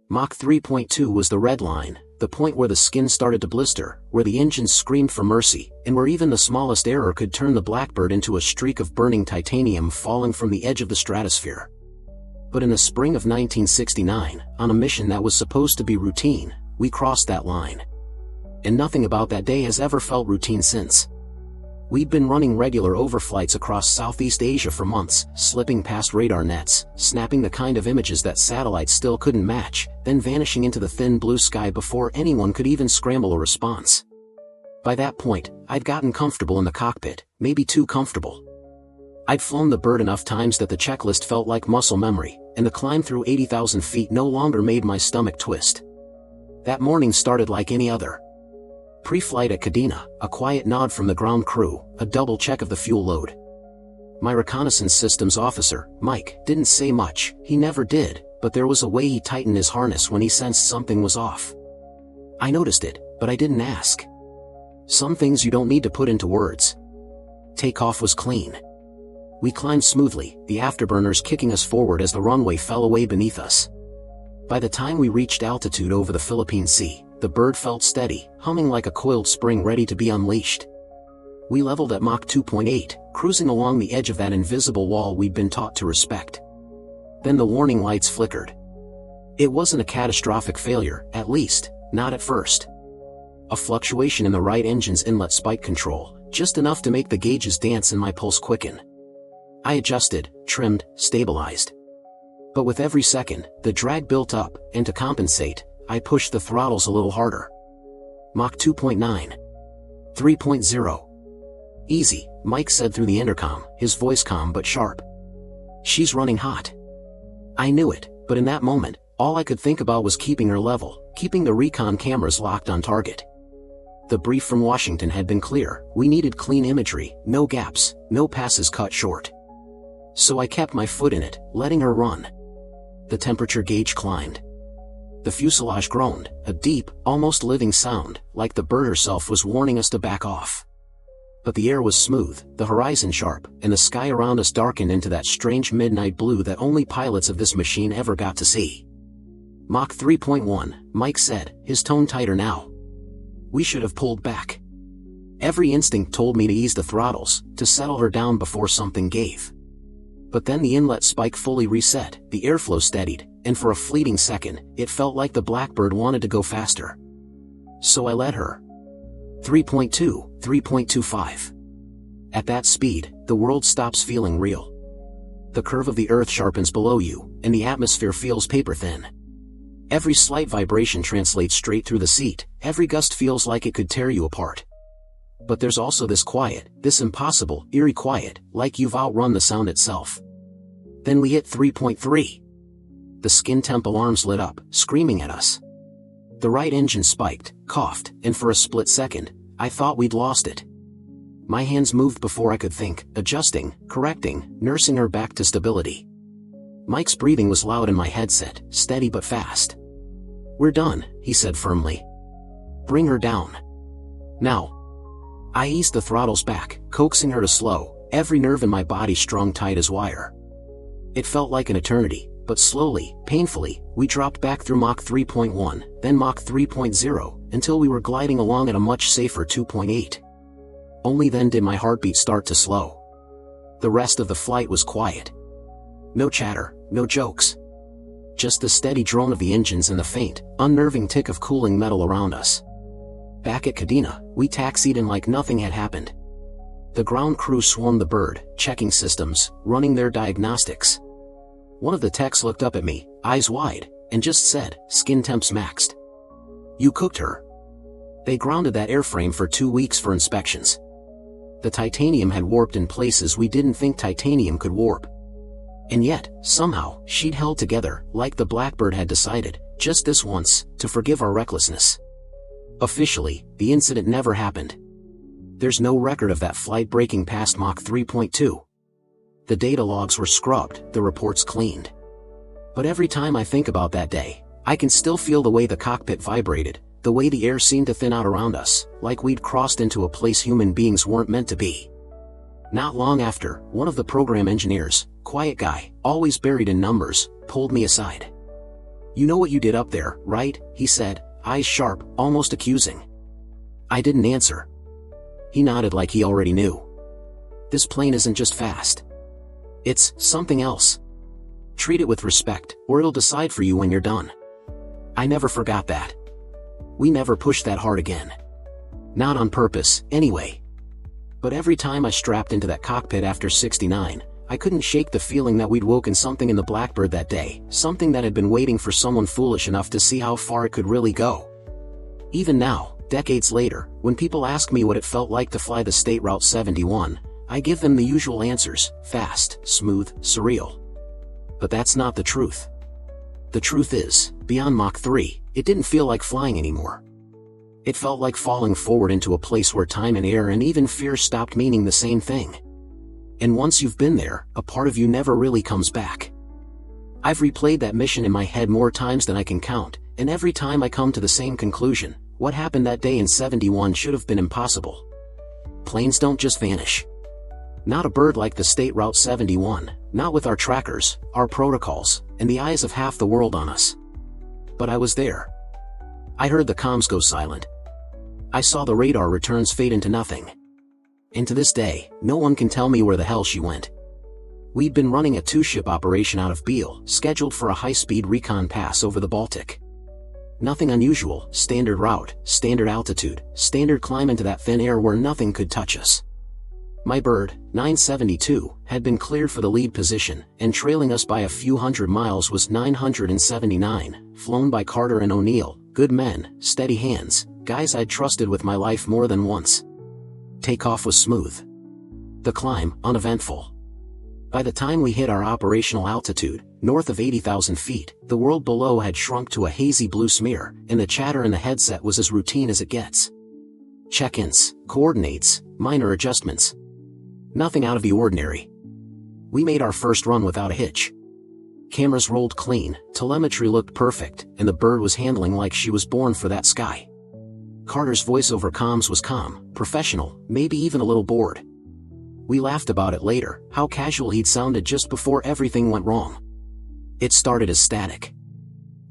Mach 3.2 was the red line, the point where the skin started to blister, where the engines screamed for mercy, and where even the smallest error could turn the Blackbird into a streak of burning titanium falling from the edge of the stratosphere. But in the spring of 1969, on a mission that was supposed to be routine, we crossed that line. And nothing about that day has ever felt routine since. We'd been running regular overflights across Southeast Asia for months, slipping past radar nets, snapping the kind of images that satellites still couldn't match, then vanishing into the thin blue sky before anyone could even scramble a response. By that point, I'd gotten comfortable in the cockpit, maybe too comfortable. I'd flown the bird enough times that the checklist felt like muscle memory, and the climb through 80,000 feet no longer made my stomach twist. That morning started like any other. Pre-flight at Kadena, a quiet nod from the ground crew, a double check of the fuel load. My reconnaissance systems officer, Mike, didn't say much, he never did, but there was a way he tightened his harness when he sensed something was off. I noticed it, but I didn't ask. Some things you don't need to put into words. Takeoff was clean. We climbed smoothly, the afterburners kicking us forward as the runway fell away beneath us. By the time we reached altitude over the Philippine Sea, the bird felt steady, humming like a coiled spring ready to be unleashed. We leveled at Mach 2.8, cruising along the edge of that invisible wall we'd been taught to respect. Then the warning lights flickered. It wasn't a catastrophic failure, at least, not at first. A fluctuation in the right engine's inlet spike control, just enough to make the gauges dance and my pulse quicken. I adjusted, trimmed, stabilized. But with every second, the drag built up, and to compensate, I pushed the throttles a little harder. Mach 2.9. 3.0. Easy, Mike said through the intercom, his voice calm but sharp. She's running hot. I knew it, but in that moment, all I could think about was keeping her level, keeping the recon cameras locked on target. The brief from Washington had been clear: we needed clean imagery, no gaps, no passes cut short. So I kept my foot in it, letting her run. The temperature gauge climbed. The fuselage groaned, a deep, almost living sound, like the bird herself was warning us to back off. But the air was smooth, the horizon sharp, and the sky around us darkened into that strange midnight blue that only pilots of this machine ever got to see. Mach 3.1, Mike said, his tone tighter now. We should have pulled back. Every instinct told me to ease the throttles, to settle her down before something gave. But then the inlet spike fully reset, the airflow steadied, and for a fleeting second, it felt like the Blackbird wanted to go faster. So I let her. 3.2, 3.25. At that speed, the world stops feeling real. The curve of the Earth sharpens below you, and the atmosphere feels paper-thin. Every slight vibration translates straight through the seat, every gust feels like it could tear you apart. But there's also this quiet, this impossible, eerie quiet, like you've outrun the sound itself. Then we hit 3.3. The skin temp alarms lit up, screaming at us. The right engine spiked, coughed, and for a split second, I thought we'd lost it. My hands moved before I could think, adjusting, correcting, nursing her back to stability. Mike's breathing was loud in my headset, steady but fast. We're done, he said firmly. Bring her down. Now. I eased the throttles back, coaxing her to slow, every nerve in my body strung tight as wire. It felt like an eternity, but slowly, painfully, we dropped back through Mach 3.1, then Mach 3.0, until we were gliding along at a much safer 2.8. Only then did my heartbeat start to slow. The rest of the flight was quiet. No chatter, no jokes. Just the steady drone of the engines and the faint, unnerving tick of cooling metal around us. Back at Kadena, we taxied in like nothing had happened. The ground crew swarmed the bird, checking systems, running their diagnostics. One of the techs looked up at me, eyes wide, and just said, "Skin temps maxed." "You cooked her." They grounded that airframe for 2 weeks for inspections. The titanium had warped in places we didn't think titanium could warp. And yet, somehow, she'd held together, like the Blackbird had decided, just this once, to forgive our recklessness. Officially, the incident never happened. There's no record of that flight breaking past Mach 3.2. The data logs were scrubbed, the reports cleaned. But every time I think about that day, I can still feel the way the cockpit vibrated, the way the air seemed to thin out around us, like we'd crossed into a place human beings weren't meant to be. Not long after, one of the program engineers, quiet guy, always buried in numbers, pulled me aside. "You know what you did up there, right?" he said, eyes sharp, almost accusing. I didn't answer. He nodded like he already knew. "This plane isn't just fast. It's something else. Treat it with respect, or it'll decide for you when you're done." I never forgot that. We never pushed that hard again. Not on purpose, anyway. But every time I strapped into that cockpit after 69, I couldn't shake the feeling that we'd woken something in the Blackbird that day, something that had been waiting for someone foolish enough to see how far it could really go. Even now, decades later, when people ask me what it felt like to fly the State Route 71, I give them the usual answers: fast, smooth, surreal. But that's not the truth. The truth is, beyond Mach 3, it didn't feel like flying anymore. It felt like falling forward into a place where time and air and even fear stopped meaning the same thing. And once you've been there, a part of you never really comes back. I've replayed that mission in my head more times than I can count, and every time I come to the same conclusion: what happened that day in 71 should have been impossible. Planes don't just vanish. Not a bird like the State Route 71, not with our trackers, our protocols, and the eyes of half the world on us. But I was there. I heard the comms go silent. I saw the radar returns fade into nothing. And to this day, no one can tell me where the hell she went. We'd been running a 2-ship operation out of Biel, scheduled for a high-speed recon pass over the Baltic. Nothing unusual, standard route, standard altitude, standard climb into that thin air where nothing could touch us. My bird, 972, had been cleared for the lead position, and trailing us by a few hundred miles was 979, flown by Carter and O'Neill, good men, steady hands, guys I'd trusted with my life more than once. Takeoff was smooth. The climb, uneventful. By the time we hit our operational altitude, north of 80,000 feet, the world below had shrunk to a hazy blue smear, and the chatter in the headset was as routine as it gets. Check-ins, coordinates, minor adjustments. Nothing out of the ordinary. We made our first run without a hitch. Cameras rolled clean, telemetry looked perfect, and the bird was handling like she was born for that sky. Carter's voice over comms was calm, professional, maybe even a little bored. We laughed about it later, how casual he'd sounded just before everything went wrong. It started as static.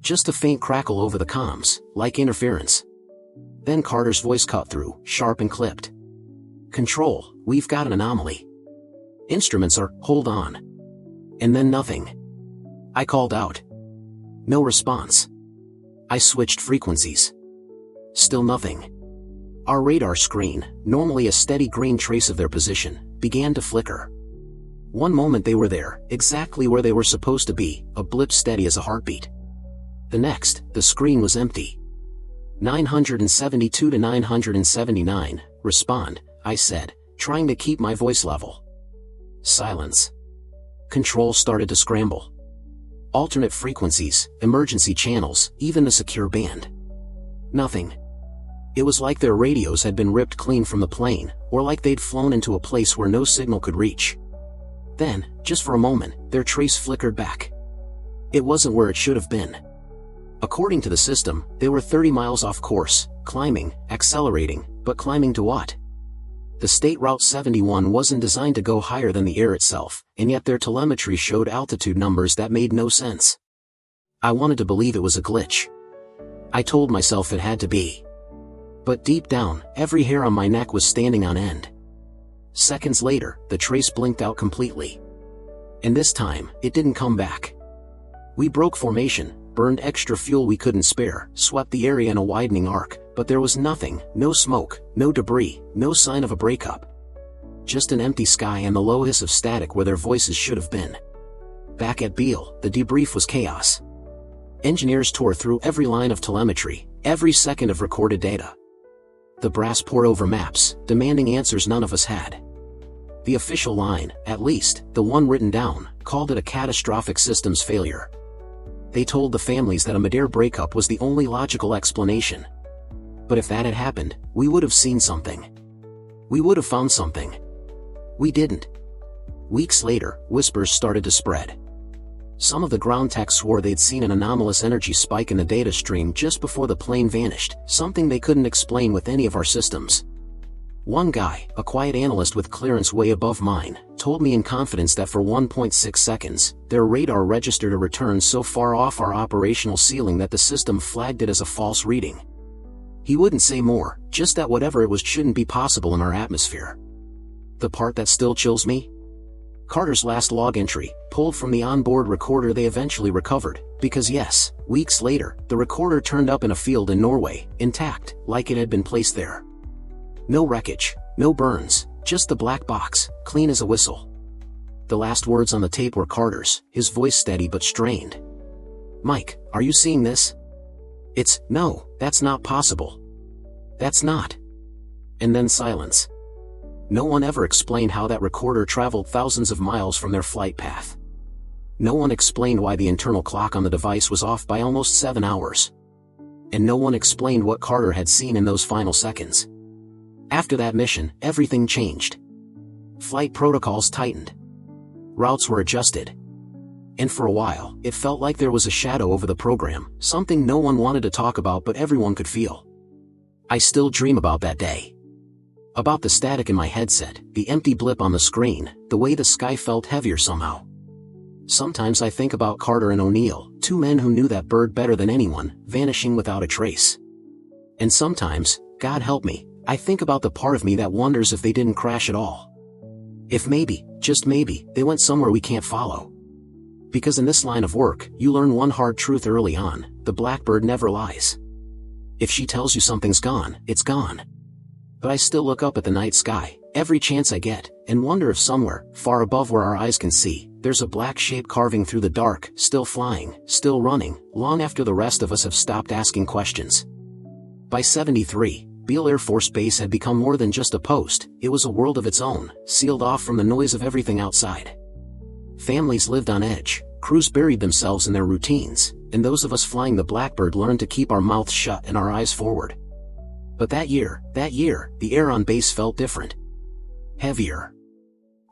Just a faint crackle over the comms, like interference. Then Carter's voice cut through, sharp and clipped. "Control, we've got an anomaly. Instruments are, hold on." And then nothing. I called out. No response. I switched frequencies. Still nothing. Our radar screen, normally a steady green trace of their position, began to flicker. One moment they were there, exactly where they were supposed to be, a blip steady as a heartbeat. The next, the screen was empty. 972 to 979, respond, I said, trying to keep my voice level. Silence. Control started to scramble. Alternate frequencies, emergency channels, even the secure band. Nothing. It was like their radios had been ripped clean from the plane, or like they'd flown into a place where no signal could reach. Then, just for a moment, their trace flickered back. It wasn't where it should have been. According to the system, they were 30 miles off course, climbing, accelerating, but climbing to what? The State Route 71 wasn't designed to go higher than the air itself, and yet their telemetry showed altitude numbers that made no sense. I wanted to believe it was a glitch. I told myself it had to be. But deep down, every hair on my neck was standing on end. Seconds later, the trace blinked out completely. And this time, it didn't come back. We broke formation, burned extra fuel we couldn't spare, swept the area in a widening arc, but there was nothing, no smoke, no debris, no sign of a breakup. Just an empty sky and the low hiss of static where their voices should have been. Back at Beale, the debrief was chaos. Engineers tore through every line of telemetry, every second of recorded data. The brass pored over maps, demanding answers none of us had. The official line, at least, the one written down, called it a catastrophic systems failure. They told the families that a Midair breakup was the only logical explanation. But if that had happened, we would have seen something. We would have found something. We didn't. Weeks later, whispers started to spread. Some of the ground techs swore they'd seen an anomalous energy spike in the data stream just before the plane vanished, something they couldn't explain with any of our systems. One guy, a quiet analyst with clearance way above mine, told me in confidence that for 1.6 seconds, their radar registered a return so far off our operational ceiling that the system flagged it as a false reading. He wouldn't say more, just that whatever it was shouldn't be possible in our atmosphere. The part that still chills me? Carter's last log entry, pulled from the onboard recorder they eventually recovered, because yes, weeks later, the recorder turned up in a field in Norway, intact, like it had been placed there. No wreckage, no burns, just the black box, clean as a whistle. The last words on the tape were Carter's, his voice steady but strained. "Mike, are you seeing this?" No, that's not possible. That's not." And then silence. No one ever explained how that recorder traveled thousands of miles from their flight path. No one explained why the internal clock on the device was off by almost 7 hours. And no one explained what Carter had seen in those final seconds. After that mission, everything changed. Flight protocols tightened. Routes were adjusted. And for a while, it felt like there was a shadow over the program, something no one wanted to talk about but everyone could feel. I still dream about that day. About the static in my headset, the empty blip on the screen, the way the sky felt heavier somehow. Sometimes I think about Carter and O'Neill, two men who knew that bird better than anyone, vanishing without a trace. And sometimes, God help me, I think about the part of me that wonders if they didn't crash at all. If maybe, just maybe, they went somewhere we can't follow. Because in this line of work, you learn one hard truth early on: the Blackbird never lies. If she tells you something's gone, it's gone. But I still look up at the night sky, every chance I get, and wonder if somewhere, far above where our eyes can see, there's a black shape carving through the dark, still flying, still running, long after the rest of us have stopped asking questions. By 73, Beale Air Force Base had become more than just a post, it was a world of its own, sealed off from the noise of everything outside. Families lived on edge, crews buried themselves in their routines, and those of us flying the Blackbird learned to keep our mouths shut and our eyes forward. But that year, the air on base felt different. Heavier.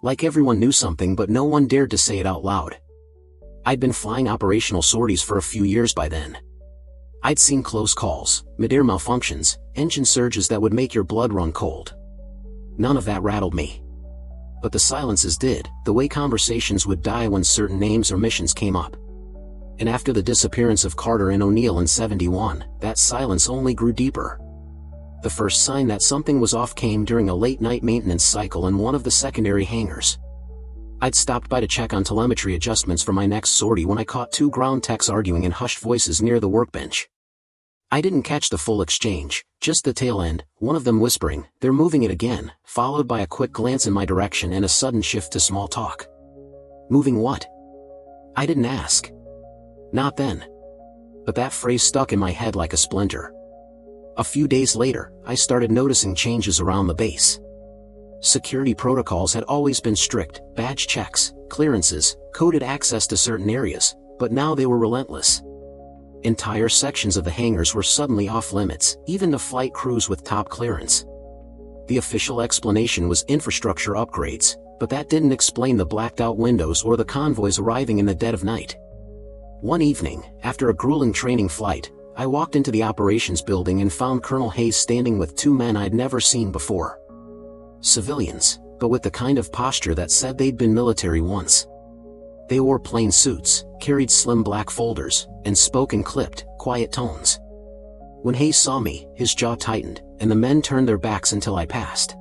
Like everyone knew something but no one dared to say it out loud. I'd been flying operational sorties for a few years by then. I'd seen close calls, mid-air malfunctions, engine surges that would make your blood run cold. None of that rattled me. But the silences did, the way conversations would die when certain names or missions came up. And after the disappearance of Carter and O'Neill in 71, that silence only grew deeper. The first sign that something was off came during a late-night maintenance cycle in one of the secondary hangars. I'd stopped by to check on telemetry adjustments for my next sortie when I caught two ground techs arguing in hushed voices near the workbench. I didn't catch the full exchange, just the tail end, one of them whispering, "They're moving it again," followed by a quick glance in my direction and a sudden shift to small talk. Moving what? I didn't ask. Not then. But that phrase stuck in my head like a splinter. A few days later, I started noticing changes around the base. Security protocols had always been strict: badge checks, clearances, coded access to certain areas, but now they were relentless. Entire sections of the hangars were suddenly off limits, even to flight crews with top clearance. The official explanation was infrastructure upgrades, but that didn't explain the blacked-out windows or the convoys arriving in the dead of night. One evening, after a grueling training flight, I walked into the operations building and found Colonel Hayes standing with two men I'd never seen before. Civilians, but with the kind of posture that said they'd been military once. They wore plain suits, carried slim black folders, and spoke in clipped, quiet tones. When Hayes saw me, his jaw tightened, and the men turned their backs until I passed.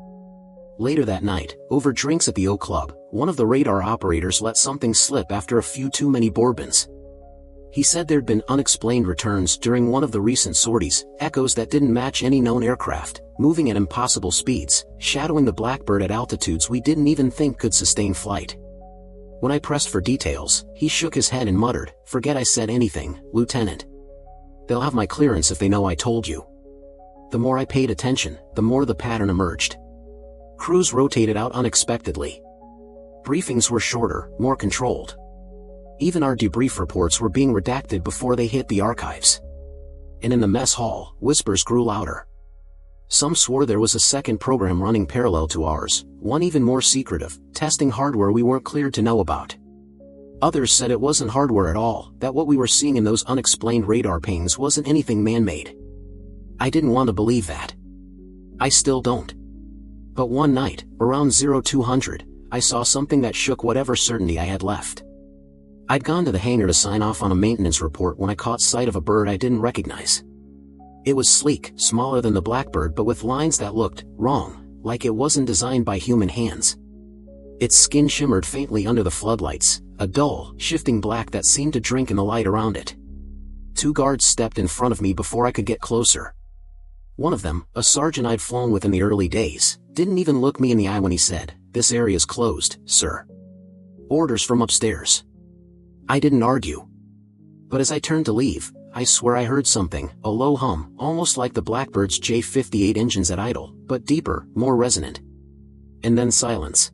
Later that night, over drinks at the O Club, one of the radar operators let something slip after a few too many bourbons. He said there'd been unexplained returns during one of the recent sorties, echoes that didn't match any known aircraft, moving at impossible speeds, shadowing the Blackbird at altitudes we didn't even think could sustain flight. When I pressed for details, he shook his head and muttered, "Forget I said anything, Lieutenant. They'll have my clearance if they know I told you." The more I paid attention, the more the pattern emerged. Crews rotated out unexpectedly. Briefings were shorter, more controlled. Even our debrief reports were being redacted before they hit the archives. And in the mess hall, whispers grew louder. Some swore there was a second program running parallel to ours, one even more secretive, testing hardware we weren't cleared to know about. Others said it wasn't hardware at all, that what we were seeing in those unexplained radar pings wasn't anything man-made. I didn't want to believe that. I still don't. But one night, around 0200, I saw something that shook whatever certainty I had left. I'd gone to the hangar to sign off on a maintenance report when I caught sight of a bird I didn't recognize. It was sleek, smaller than the Blackbird, but with lines that looked wrong, like it wasn't designed by human hands. Its skin shimmered faintly under the floodlights, a dull, shifting black that seemed to drink in the light around it. 2 guards stepped in front of me before I could get closer. One of them, a sergeant I'd flown with in the early days, didn't even look me in the eye when he said, "This area's closed, sir. Orders from upstairs." I didn't argue. But as I turned to leave, I swear I heard something, a low hum, almost like the Blackbird's J-58 engines at idle, but deeper, more resonant. And then silence.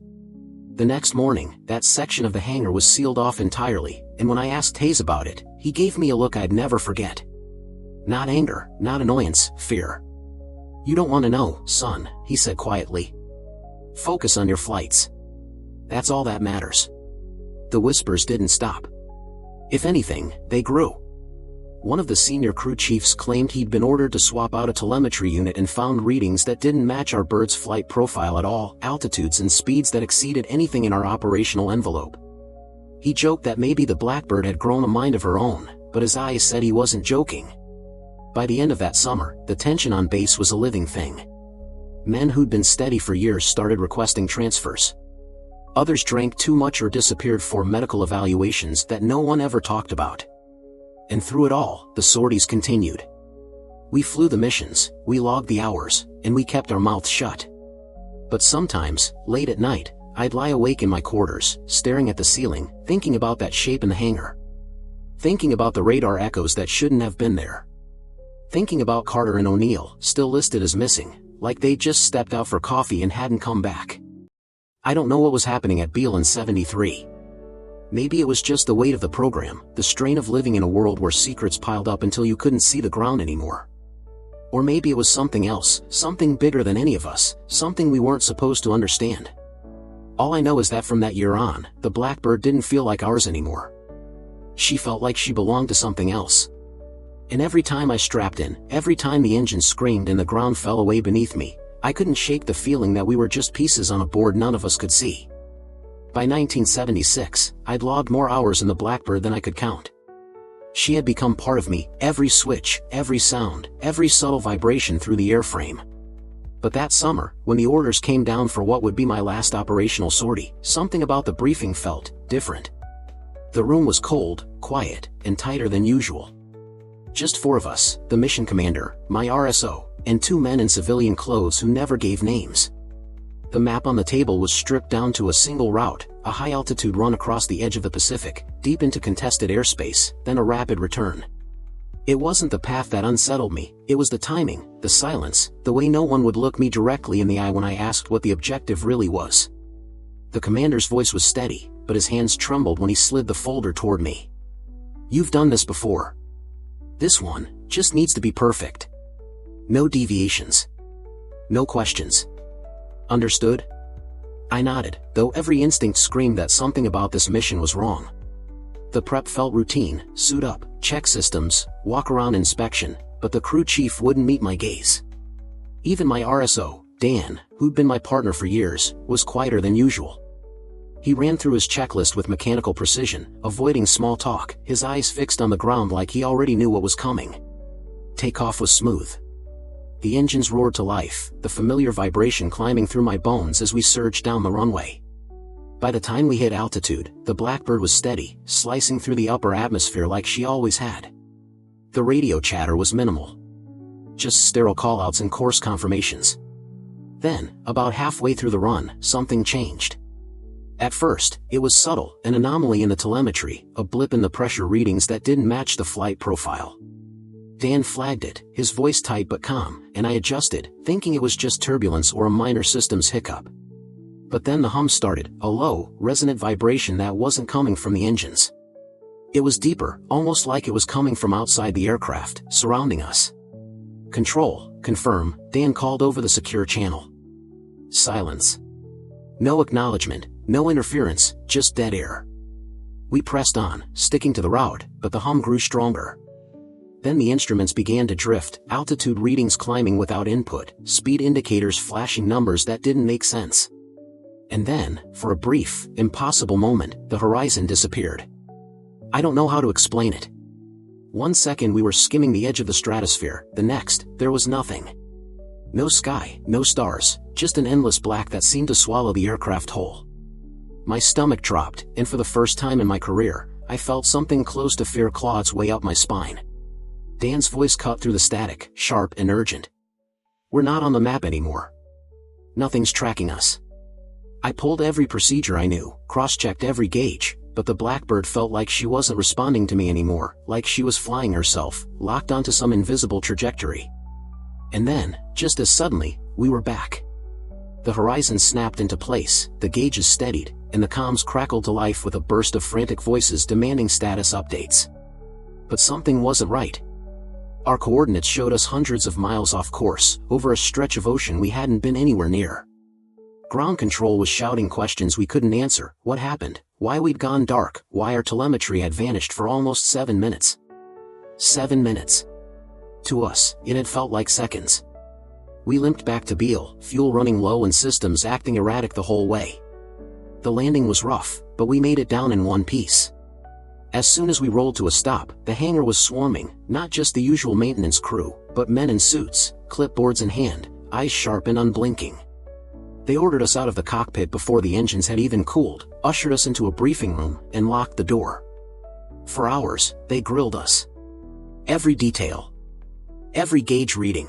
The next morning, that section of the hangar was sealed off entirely, and when I asked Hayes about it, he gave me a look I'd never forget. Not anger, not annoyance, fear. "You don't want to know, son," he said quietly. "Focus on your flights. That's all that matters." The whispers didn't stop. If anything, they grew. One of the senior crew chiefs claimed he'd been ordered to swap out a telemetry unit and found readings that didn't match our bird's flight profile at all, altitudes and speeds that exceeded anything in our operational envelope. He joked that maybe the Blackbird had grown a mind of her own, but his eyes said he wasn't joking. By the end of that summer, the tension on base was a living thing. Men who'd been steady for years started requesting transfers. Others drank too much or disappeared for medical evaluations that no one ever talked about. And through it all, the sorties continued. We flew the missions, we logged the hours, and we kept our mouths shut. But sometimes, late at night, I'd lie awake in my quarters, staring at the ceiling, thinking about that shape in the hangar. Thinking about the radar echoes that shouldn't have been there. Thinking about Carter and O'Neill, still listed as missing, like they'd just stepped out for coffee and hadn't come back. I don't know what was happening at Beale in 73. Maybe it was just the weight of the program, the strain of living in a world where secrets piled up until you couldn't see the ground anymore. Or maybe it was something else, something bigger than any of us, something we weren't supposed to understand. All I know is that from that year on, the Blackbird didn't feel like ours anymore. She felt like she belonged to something else. And every time I strapped in, every time the engine screamed and the ground fell away beneath me, I couldn't shake the feeling that we were just pieces on a board none of us could see. By 1976, I'd logged more hours in the Blackbird than I could count. She had become part of me, every switch, every sound, every subtle vibration through the airframe. But that summer, when the orders came down for what would be my last operational sortie, something about the briefing felt different. The room was cold, quiet, and tighter than usual. Just 4 of us, the mission commander, my RSO, and 2 men in civilian clothes who never gave names. The map on the table was stripped down to a single route, a high-altitude run across the edge of the Pacific, deep into contested airspace, then a rapid return. It wasn't the path that unsettled me, it was the timing, the silence, the way no one would look me directly in the eye when I asked what the objective really was. The commander's voice was steady, but his hands trembled when he slid the folder toward me. "You've done this before. This one just needs to be perfect. No deviations. No questions. Understood?" I nodded, though every instinct screamed that something about this mission was wrong. The prep felt routine, suit up, check systems, walk-around inspection, but the crew chief wouldn't meet my gaze. Even my RSO, Dan, who'd been my partner for years, was quieter than usual. He ran through his checklist with mechanical precision, avoiding small talk, his eyes fixed on the ground like he already knew what was coming. Takeoff was smooth. The engines roared to life, the familiar vibration climbing through my bones as we surged down the runway. By the time we hit altitude, the Blackbird was steady, slicing through the upper atmosphere like she always had. The radio chatter was minimal. Just sterile callouts and course confirmations. Then, about halfway through the run, something changed. At first, it was subtle, an anomaly in the telemetry, a blip in the pressure readings that didn't match the flight profile. Dan flagged it, his voice tight but calm, and I adjusted, thinking it was just turbulence or a minor systems hiccup. But then the hum started, a low, resonant vibration that wasn't coming from the engines. It was deeper, almost like it was coming from outside the aircraft, surrounding us. "Control, confirm," Dan called over the secure channel. Silence. No acknowledgement, no interference, just dead air. We pressed on, sticking to the route, but the hum grew stronger. Then the instruments began to drift, altitude readings climbing without input, speed indicators flashing numbers that didn't make sense. And then, for a brief, impossible moment, the horizon disappeared. I don't know how to explain it. One second we were skimming the edge of the stratosphere, the next, there was nothing. No sky, no stars, just an endless black that seemed to swallow the aircraft whole. My stomach dropped, and for the first time in my career, I felt something close to fear claw its way up my spine. Dan's voice cut through the static, sharp and urgent. "We're not on the map anymore. Nothing's tracking us." I pulled every procedure I knew, cross-checked every gauge, but the Blackbird felt like she wasn't responding to me anymore, like she was flying herself, locked onto some invisible trajectory. And then, just as suddenly, we were back. The horizon snapped into place, the gauges steadied, and the comms crackled to life with a burst of frantic voices demanding status updates. But something wasn't right. Our coordinates showed us hundreds of miles off course, over a stretch of ocean we hadn't been anywhere near. Ground control was shouting questions we couldn't answer: what happened, why we'd gone dark, why our telemetry had vanished for almost 7 minutes. 7 minutes. To us, it had felt like seconds. We limped back to Beale, fuel running low and systems acting erratic the whole way. The landing was rough, but we made it down in one piece. As soon as we rolled to a stop, the hangar was swarming, not just the usual maintenance crew, but men in suits, clipboards in hand, eyes sharp and unblinking. They ordered us out of the cockpit before the engines had even cooled, ushered us into a briefing room, and locked the door. For hours, they grilled us. Every detail. Every gauge reading.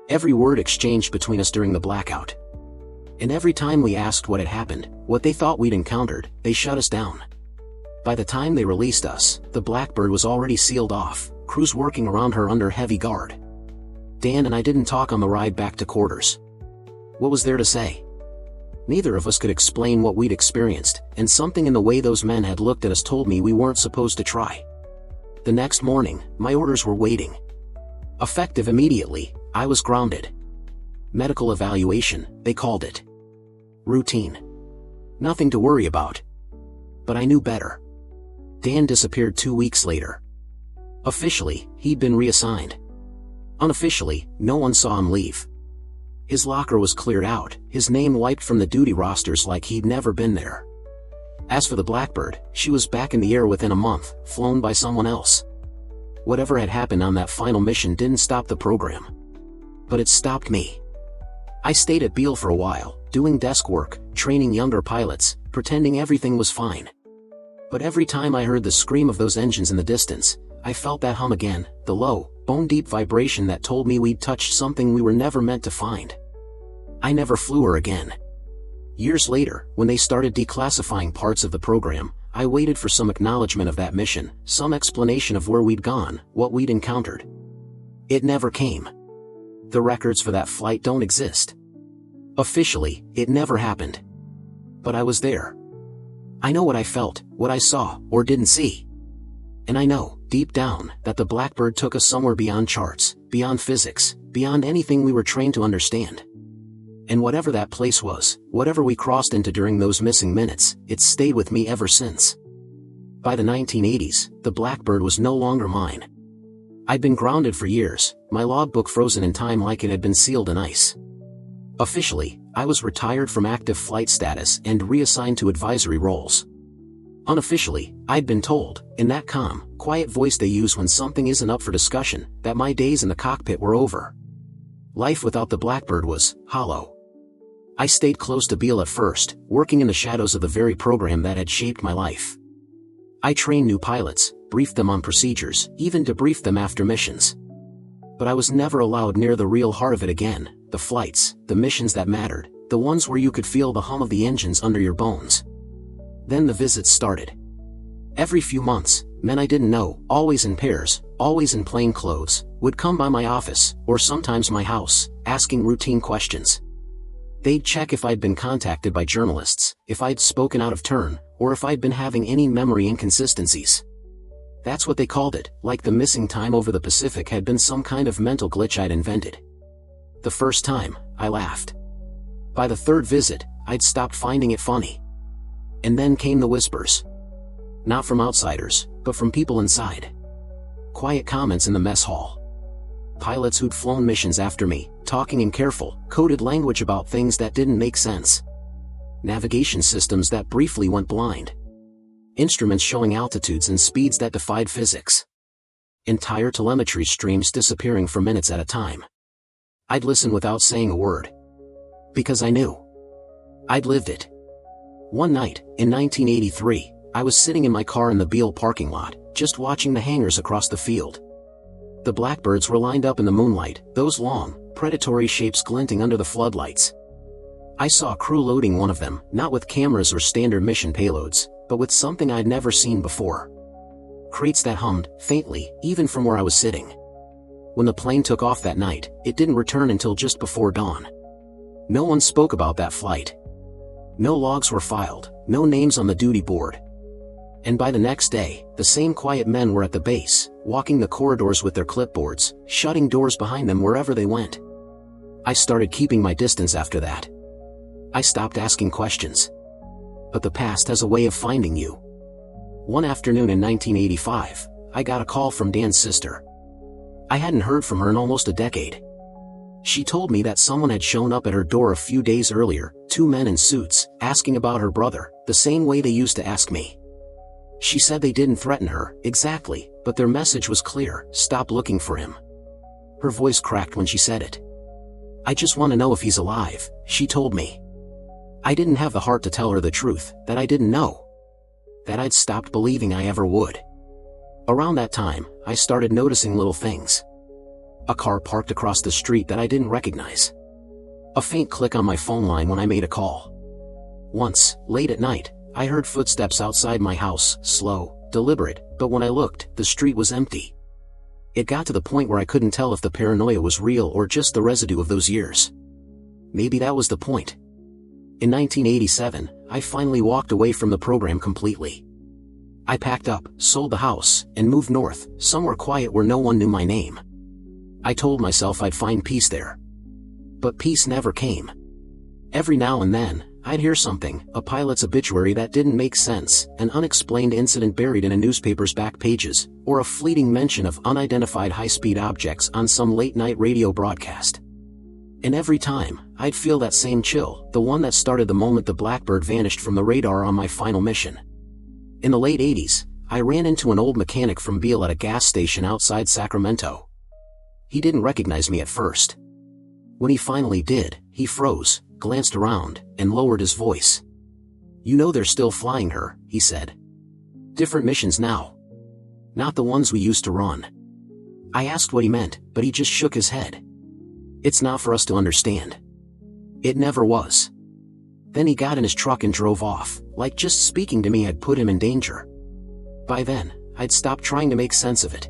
Every word exchanged between us during the blackout. And every time we asked what had happened, what they thought we'd encountered, they shut us down. By the time they released us, the Blackbird was already sealed off, crews working around her under heavy guard. Dan and I didn't talk on the ride back to quarters. What was there to say? Neither of us could explain what we'd experienced, and something in the way those men had looked at us told me we weren't supposed to try. The next morning, my orders were waiting. Effective immediately, I was grounded. Medical evaluation, they called it. Routine. Nothing to worry about. But I knew better. Dan disappeared 2 weeks later. Officially, he'd been reassigned. Unofficially, no one saw him leave. His locker was cleared out, his name wiped from the duty rosters like he'd never been there. As for the Blackbird, she was back in the air within a month, flown by someone else. Whatever had happened on that final mission didn't stop the program. But it stopped me. I stayed at Beale for a while, doing desk work, training younger pilots, pretending everything was fine. But every time I heard the scream of those engines in the distance, I felt that hum again, the low, bone-deep vibration that told me we'd touched something we were never meant to find. I never flew her again. Years later, when they started declassifying parts of the program, I waited for some acknowledgement of that mission, some explanation of where we'd gone, what we'd encountered. It never came. The records for that flight don't exist. Officially, it never happened. But I was there. I know what I felt, what I saw, or didn't see. And I know, deep down, that the Blackbird took us somewhere beyond charts, beyond physics, beyond anything we were trained to understand. And whatever that place was, whatever we crossed into during those missing minutes, it's stayed with me ever since. By the 1980s, the Blackbird was no longer mine. I'd been grounded for years, my logbook frozen in time like it had been sealed in ice. Officially, I was retired from active flight status and reassigned to advisory roles. Unofficially, I'd been told, in that calm, quiet voice they use when something isn't up for discussion, that my days in the cockpit were over. Life without the Blackbird was hollow. I stayed close to Beale at first, working in the shadows of the very program that had shaped my life. I trained new pilots, briefed them on procedures, even debriefed them after missions. But I was never allowed near the real heart of it again, the flights, the missions that mattered, the ones where you could feel the hum of the engines under your bones. Then the visits started. Every few months, men I didn't know, always in pairs, always in plain clothes, would come by my office, or sometimes my house, asking routine questions. They'd check if I'd been contacted by journalists, if I'd spoken out of turn, or if I'd been having any memory inconsistencies. That's what they called it, like the missing time over the Pacific had been some kind of mental glitch I'd invented. The first time, I laughed. By the third visit, I'd stopped finding it funny. And then came the whispers. Not from outsiders, but from people inside. Quiet comments in the mess hall. Pilots who'd flown missions after me, talking in careful, coded language about things that didn't make sense. Navigation systems that briefly went blind. Instruments showing altitudes and speeds that defied physics. Entire telemetry streams disappearing for minutes at a time. I'd listen without saying a word. Because I knew. I'd lived it. One night, in 1983, I was sitting in my car in the Beale parking lot, just watching the hangars across the field. The Blackbirds were lined up in the moonlight, those long, predatory shapes glinting under the floodlights. I saw a crew loading one of them, not with cameras or standard mission payloads, but with something I'd never seen before. Crates that hummed, faintly, even from where I was sitting. When the plane took off that night, it didn't return until just before dawn. No one spoke about that flight. No logs were filed, no names on the duty board. And by the next day, the same quiet men were at the base, walking the corridors with their clipboards, shutting doors behind them wherever they went. I started keeping my distance after that. I stopped asking questions. But the past has a way of finding you. One afternoon in 1985, I got a call from Dan's sister. I hadn't heard from her in almost a decade. She told me that someone had shown up at her door a few days earlier, two men in suits, asking about her brother, the same way they used to ask me. She said they didn't threaten her, exactly, but their message was clear: stop looking for him. Her voice cracked when she said it. I just want to know if he's alive, she told me. I didn't have the heart to tell her the truth, that I didn't know. That I'd stopped believing I ever would. Around that time, I started noticing little things. A car parked across the street that I didn't recognize. A faint click on my phone line when I made a call. Once, late at night, I heard footsteps outside my house, slow, deliberate, but when I looked, the street was empty. It got to the point where I couldn't tell if the paranoia was real or just the residue of those years. Maybe that was the point. In 1987, I finally walked away from the program completely. I packed up, sold the house, and moved north, somewhere quiet where no one knew my name. I told myself I'd find peace there. But peace never came. Every now and then, I'd hear something, a pilot's obituary that didn't make sense, an unexplained incident buried in a newspaper's back pages, or a fleeting mention of unidentified high-speed objects on some late-night radio broadcast. And every time, I'd feel that same chill, the one that started the moment the Blackbird vanished from the radar on my final mission. In the late 80s, I ran into an old mechanic from Beale at a gas station outside Sacramento. He didn't recognize me at first. When he finally did, he froze, glanced around, and lowered his voice. "You know they're still flying her," he said. "Different missions now. Not the ones we used to run." I asked what he meant, but he just shook his head. "It's not for us to understand. It never was." Then he got in his truck and drove off, like just speaking to me had put him in danger. By then, I'd stopped trying to make sense of it.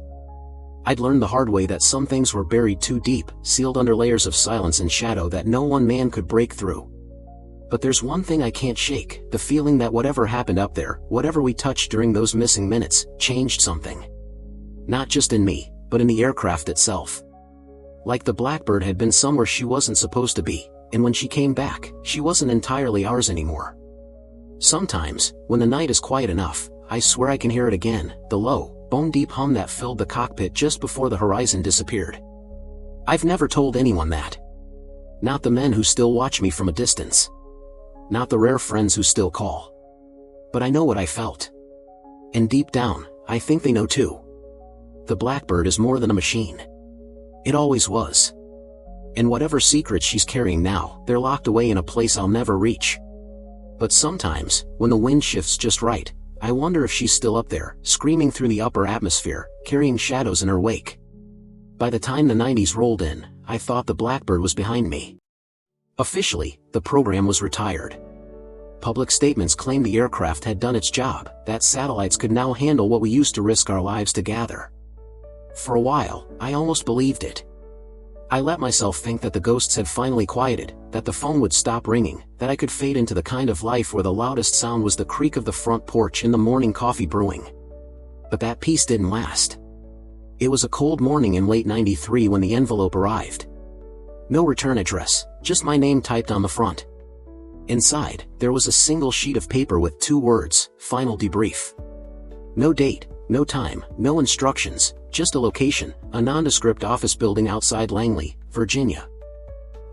I'd learned the hard way that some things were buried too deep, sealed under layers of silence and shadow that no one man could break through. But there's one thing I can't shake, the feeling that whatever happened up there, whatever we touched during those missing minutes, changed something. Not just in me, but in the aircraft itself. Like the Blackbird had been somewhere she wasn't supposed to be, and when she came back, she wasn't entirely ours anymore. Sometimes, when the night is quiet enough, I swear I can hear it again, the low, bone-deep hum that filled the cockpit just before the horizon disappeared. I've never told anyone that. Not the men who still watch me from a distance. Not the rare friends who still call. But I know what I felt. And deep down, I think they know too. The Blackbird is more than a machine. It always was. And whatever secrets she's carrying now, they're locked away in a place I'll never reach. But sometimes, when the wind shifts just right, I wonder if she's still up there, screaming through the upper atmosphere, carrying shadows in her wake. By the time the 90s rolled in, I thought the Blackbird was behind me. Officially, the program was retired. Public statements claimed the aircraft had done its job, that satellites could now handle what we used to risk our lives to gather. For a while, I almost believed it. I let myself think that the ghosts had finally quieted, that the phone would stop ringing, that I could fade into the kind of life where the loudest sound was the creak of the front porch in the morning coffee brewing. But that peace didn't last. It was a cold morning in late '93 when the envelope arrived. No return address, just my name typed on the front. Inside, there was a single sheet of paper with 2 words, "Final debrief." No date, no time, no instructions, just a location, a nondescript office building outside Langley, Virginia.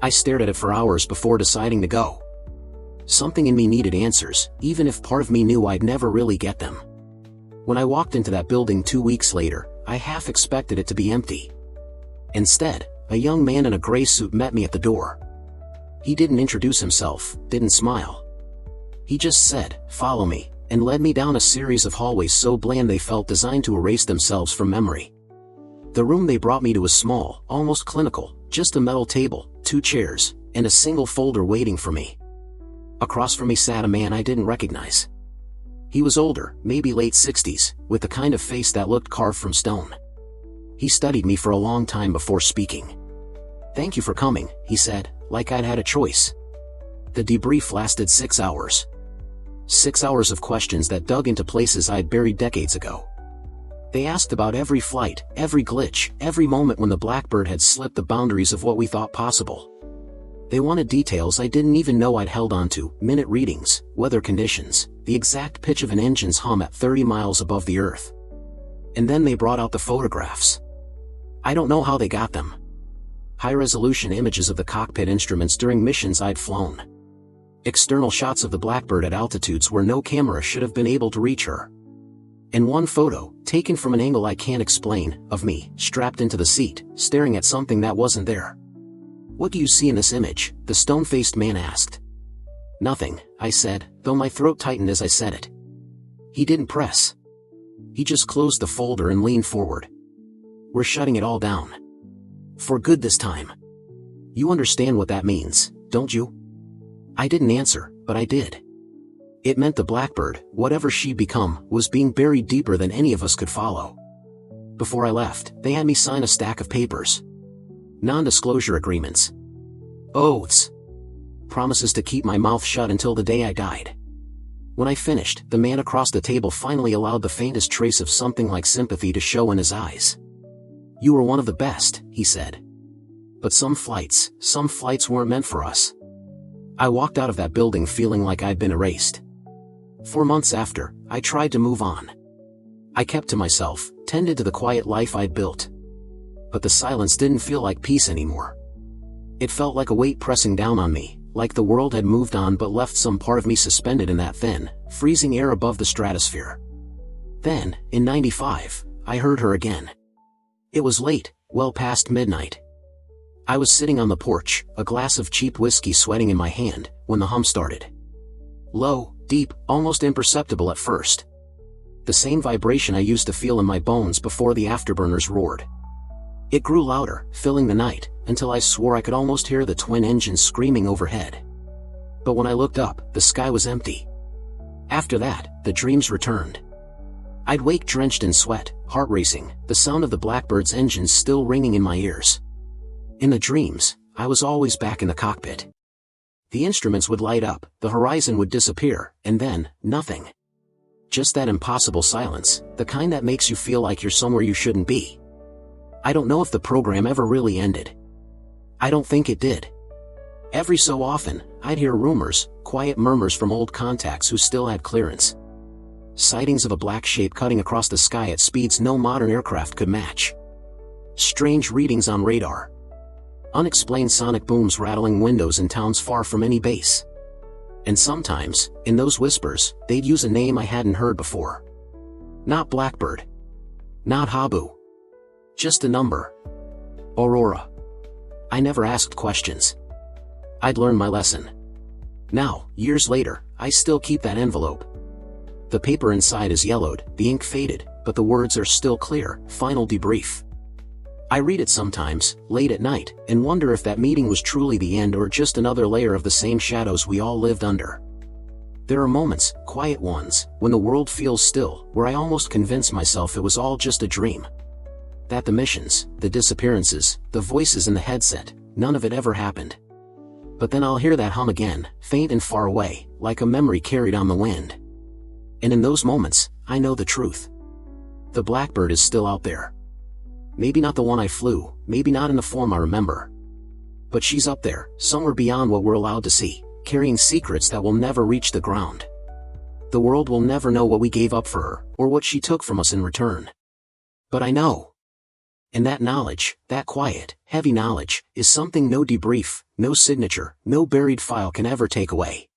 I stared at it for hours before deciding to go. Something in me needed answers, even if part of me knew I'd never really get them. When I walked into that building 2 weeks later, I half expected it to be empty. Instead, a young man in a gray suit met me at the door. He didn't introduce himself, didn't smile. He just said, "Follow me," and led me down a series of hallways so bland they felt designed to erase themselves from memory. The room they brought me to was small, almost clinical, just a metal table, 2 chairs, and a single folder waiting for me. Across from me sat a man I didn't recognize. He was older, maybe late 60s, with the kind of face that looked carved from stone. He studied me for a long time before speaking. "Thank you for coming," he said, like I'd had a choice. The debrief lasted 6 hours. 6 hours of questions that dug into places I'd buried decades ago. They asked about every flight, every glitch, every moment when the Blackbird had slipped the boundaries of what we thought possible. They wanted details I didn't even know I'd held onto, minute readings, weather conditions, the exact pitch of an engine's hum at 30 miles above the Earth. And then they brought out the photographs. I don't know how they got them. High-resolution images of the cockpit instruments during missions I'd flown. External shots of the Blackbird at altitudes where no camera should have been able to reach her. And one photo, taken from an angle I can't explain, of me, strapped into the seat, staring at something that wasn't there. "What do you see in this image?" the stone-faced man asked. "Nothing," I said, though my throat tightened as I said it. He didn't press. He just closed the folder and leaned forward. "We're shutting it all down. For good this time. You understand what that means, don't you?" I didn't answer, but I did. It meant the Blackbird, whatever she'd become, was being buried deeper than any of us could follow. Before I left, they had me sign a stack of papers. Non-disclosure agreements. Oaths. Promises to keep my mouth shut until the day I died. When I finished, the man across the table finally allowed the faintest trace of something like sympathy to show in his eyes. "You were one of the best," he said. "But some flights weren't meant for us." I walked out of that building feeling like I'd been erased. 4 months after, I tried to move on. I kept to myself, tended to the quiet life I'd built. But the silence didn't feel like peace anymore. It felt like a weight pressing down on me, like the world had moved on but left some part of me suspended in that thin, freezing air above the stratosphere. Then, in '95, I heard her again. It was late, well past midnight. I was sitting on the porch, a glass of cheap whiskey sweating in my hand, when the hum started. Low, deep, almost imperceptible at first. The same vibration I used to feel in my bones before the afterburners roared. It grew louder, filling the night, until I swore I could almost hear the twin engines screaming overhead. But when I looked up, the sky was empty. After that, the dreams returned. I'd wake drenched in sweat, heart racing, the sound of the Blackbird's engines still ringing in my ears. In the dreams, I was always back in the cockpit. The instruments would light up, the horizon would disappear, and then, nothing. Just that impossible silence, the kind that makes you feel like you're somewhere you shouldn't be. I don't know if the program ever really ended. I don't think it did. Every so often, I'd hear rumors, quiet murmurs from old contacts who still had clearance. Sightings of a black shape cutting across the sky at speeds no modern aircraft could match. Strange readings on radar. Unexplained sonic booms rattling windows in towns far from any base. And sometimes, in those whispers, they'd use a name I hadn't heard before. Not Blackbird. Not Habu. Just a number. Aurora. I I never asked questions. I'd learned my lesson. Now, years later, I still keep that envelope. The paper inside is yellowed, the ink faded, but the words are still clear: final debrief. I read it sometimes, late at night, and wonder if that meeting was truly the end or just another layer of the same shadows we all lived under. There are moments, quiet ones, when the world feels still, where I almost convince myself it was all just a dream. That the missions, the disappearances, the voices in the headset, none of it ever happened. But then I'll hear that hum again, faint and far away, like a memory carried on the wind. And in those moments, I know the truth. The Blackbird is still out there. Maybe not the one I flew, maybe not in the form I remember. But she's up there, somewhere beyond what we're allowed to see, carrying secrets that will never reach the ground. The world will never know what we gave up for her, or what she took from us in return. But I know. And that knowledge, that quiet, heavy knowledge, is something no debrief, no signature, no buried file can ever take away.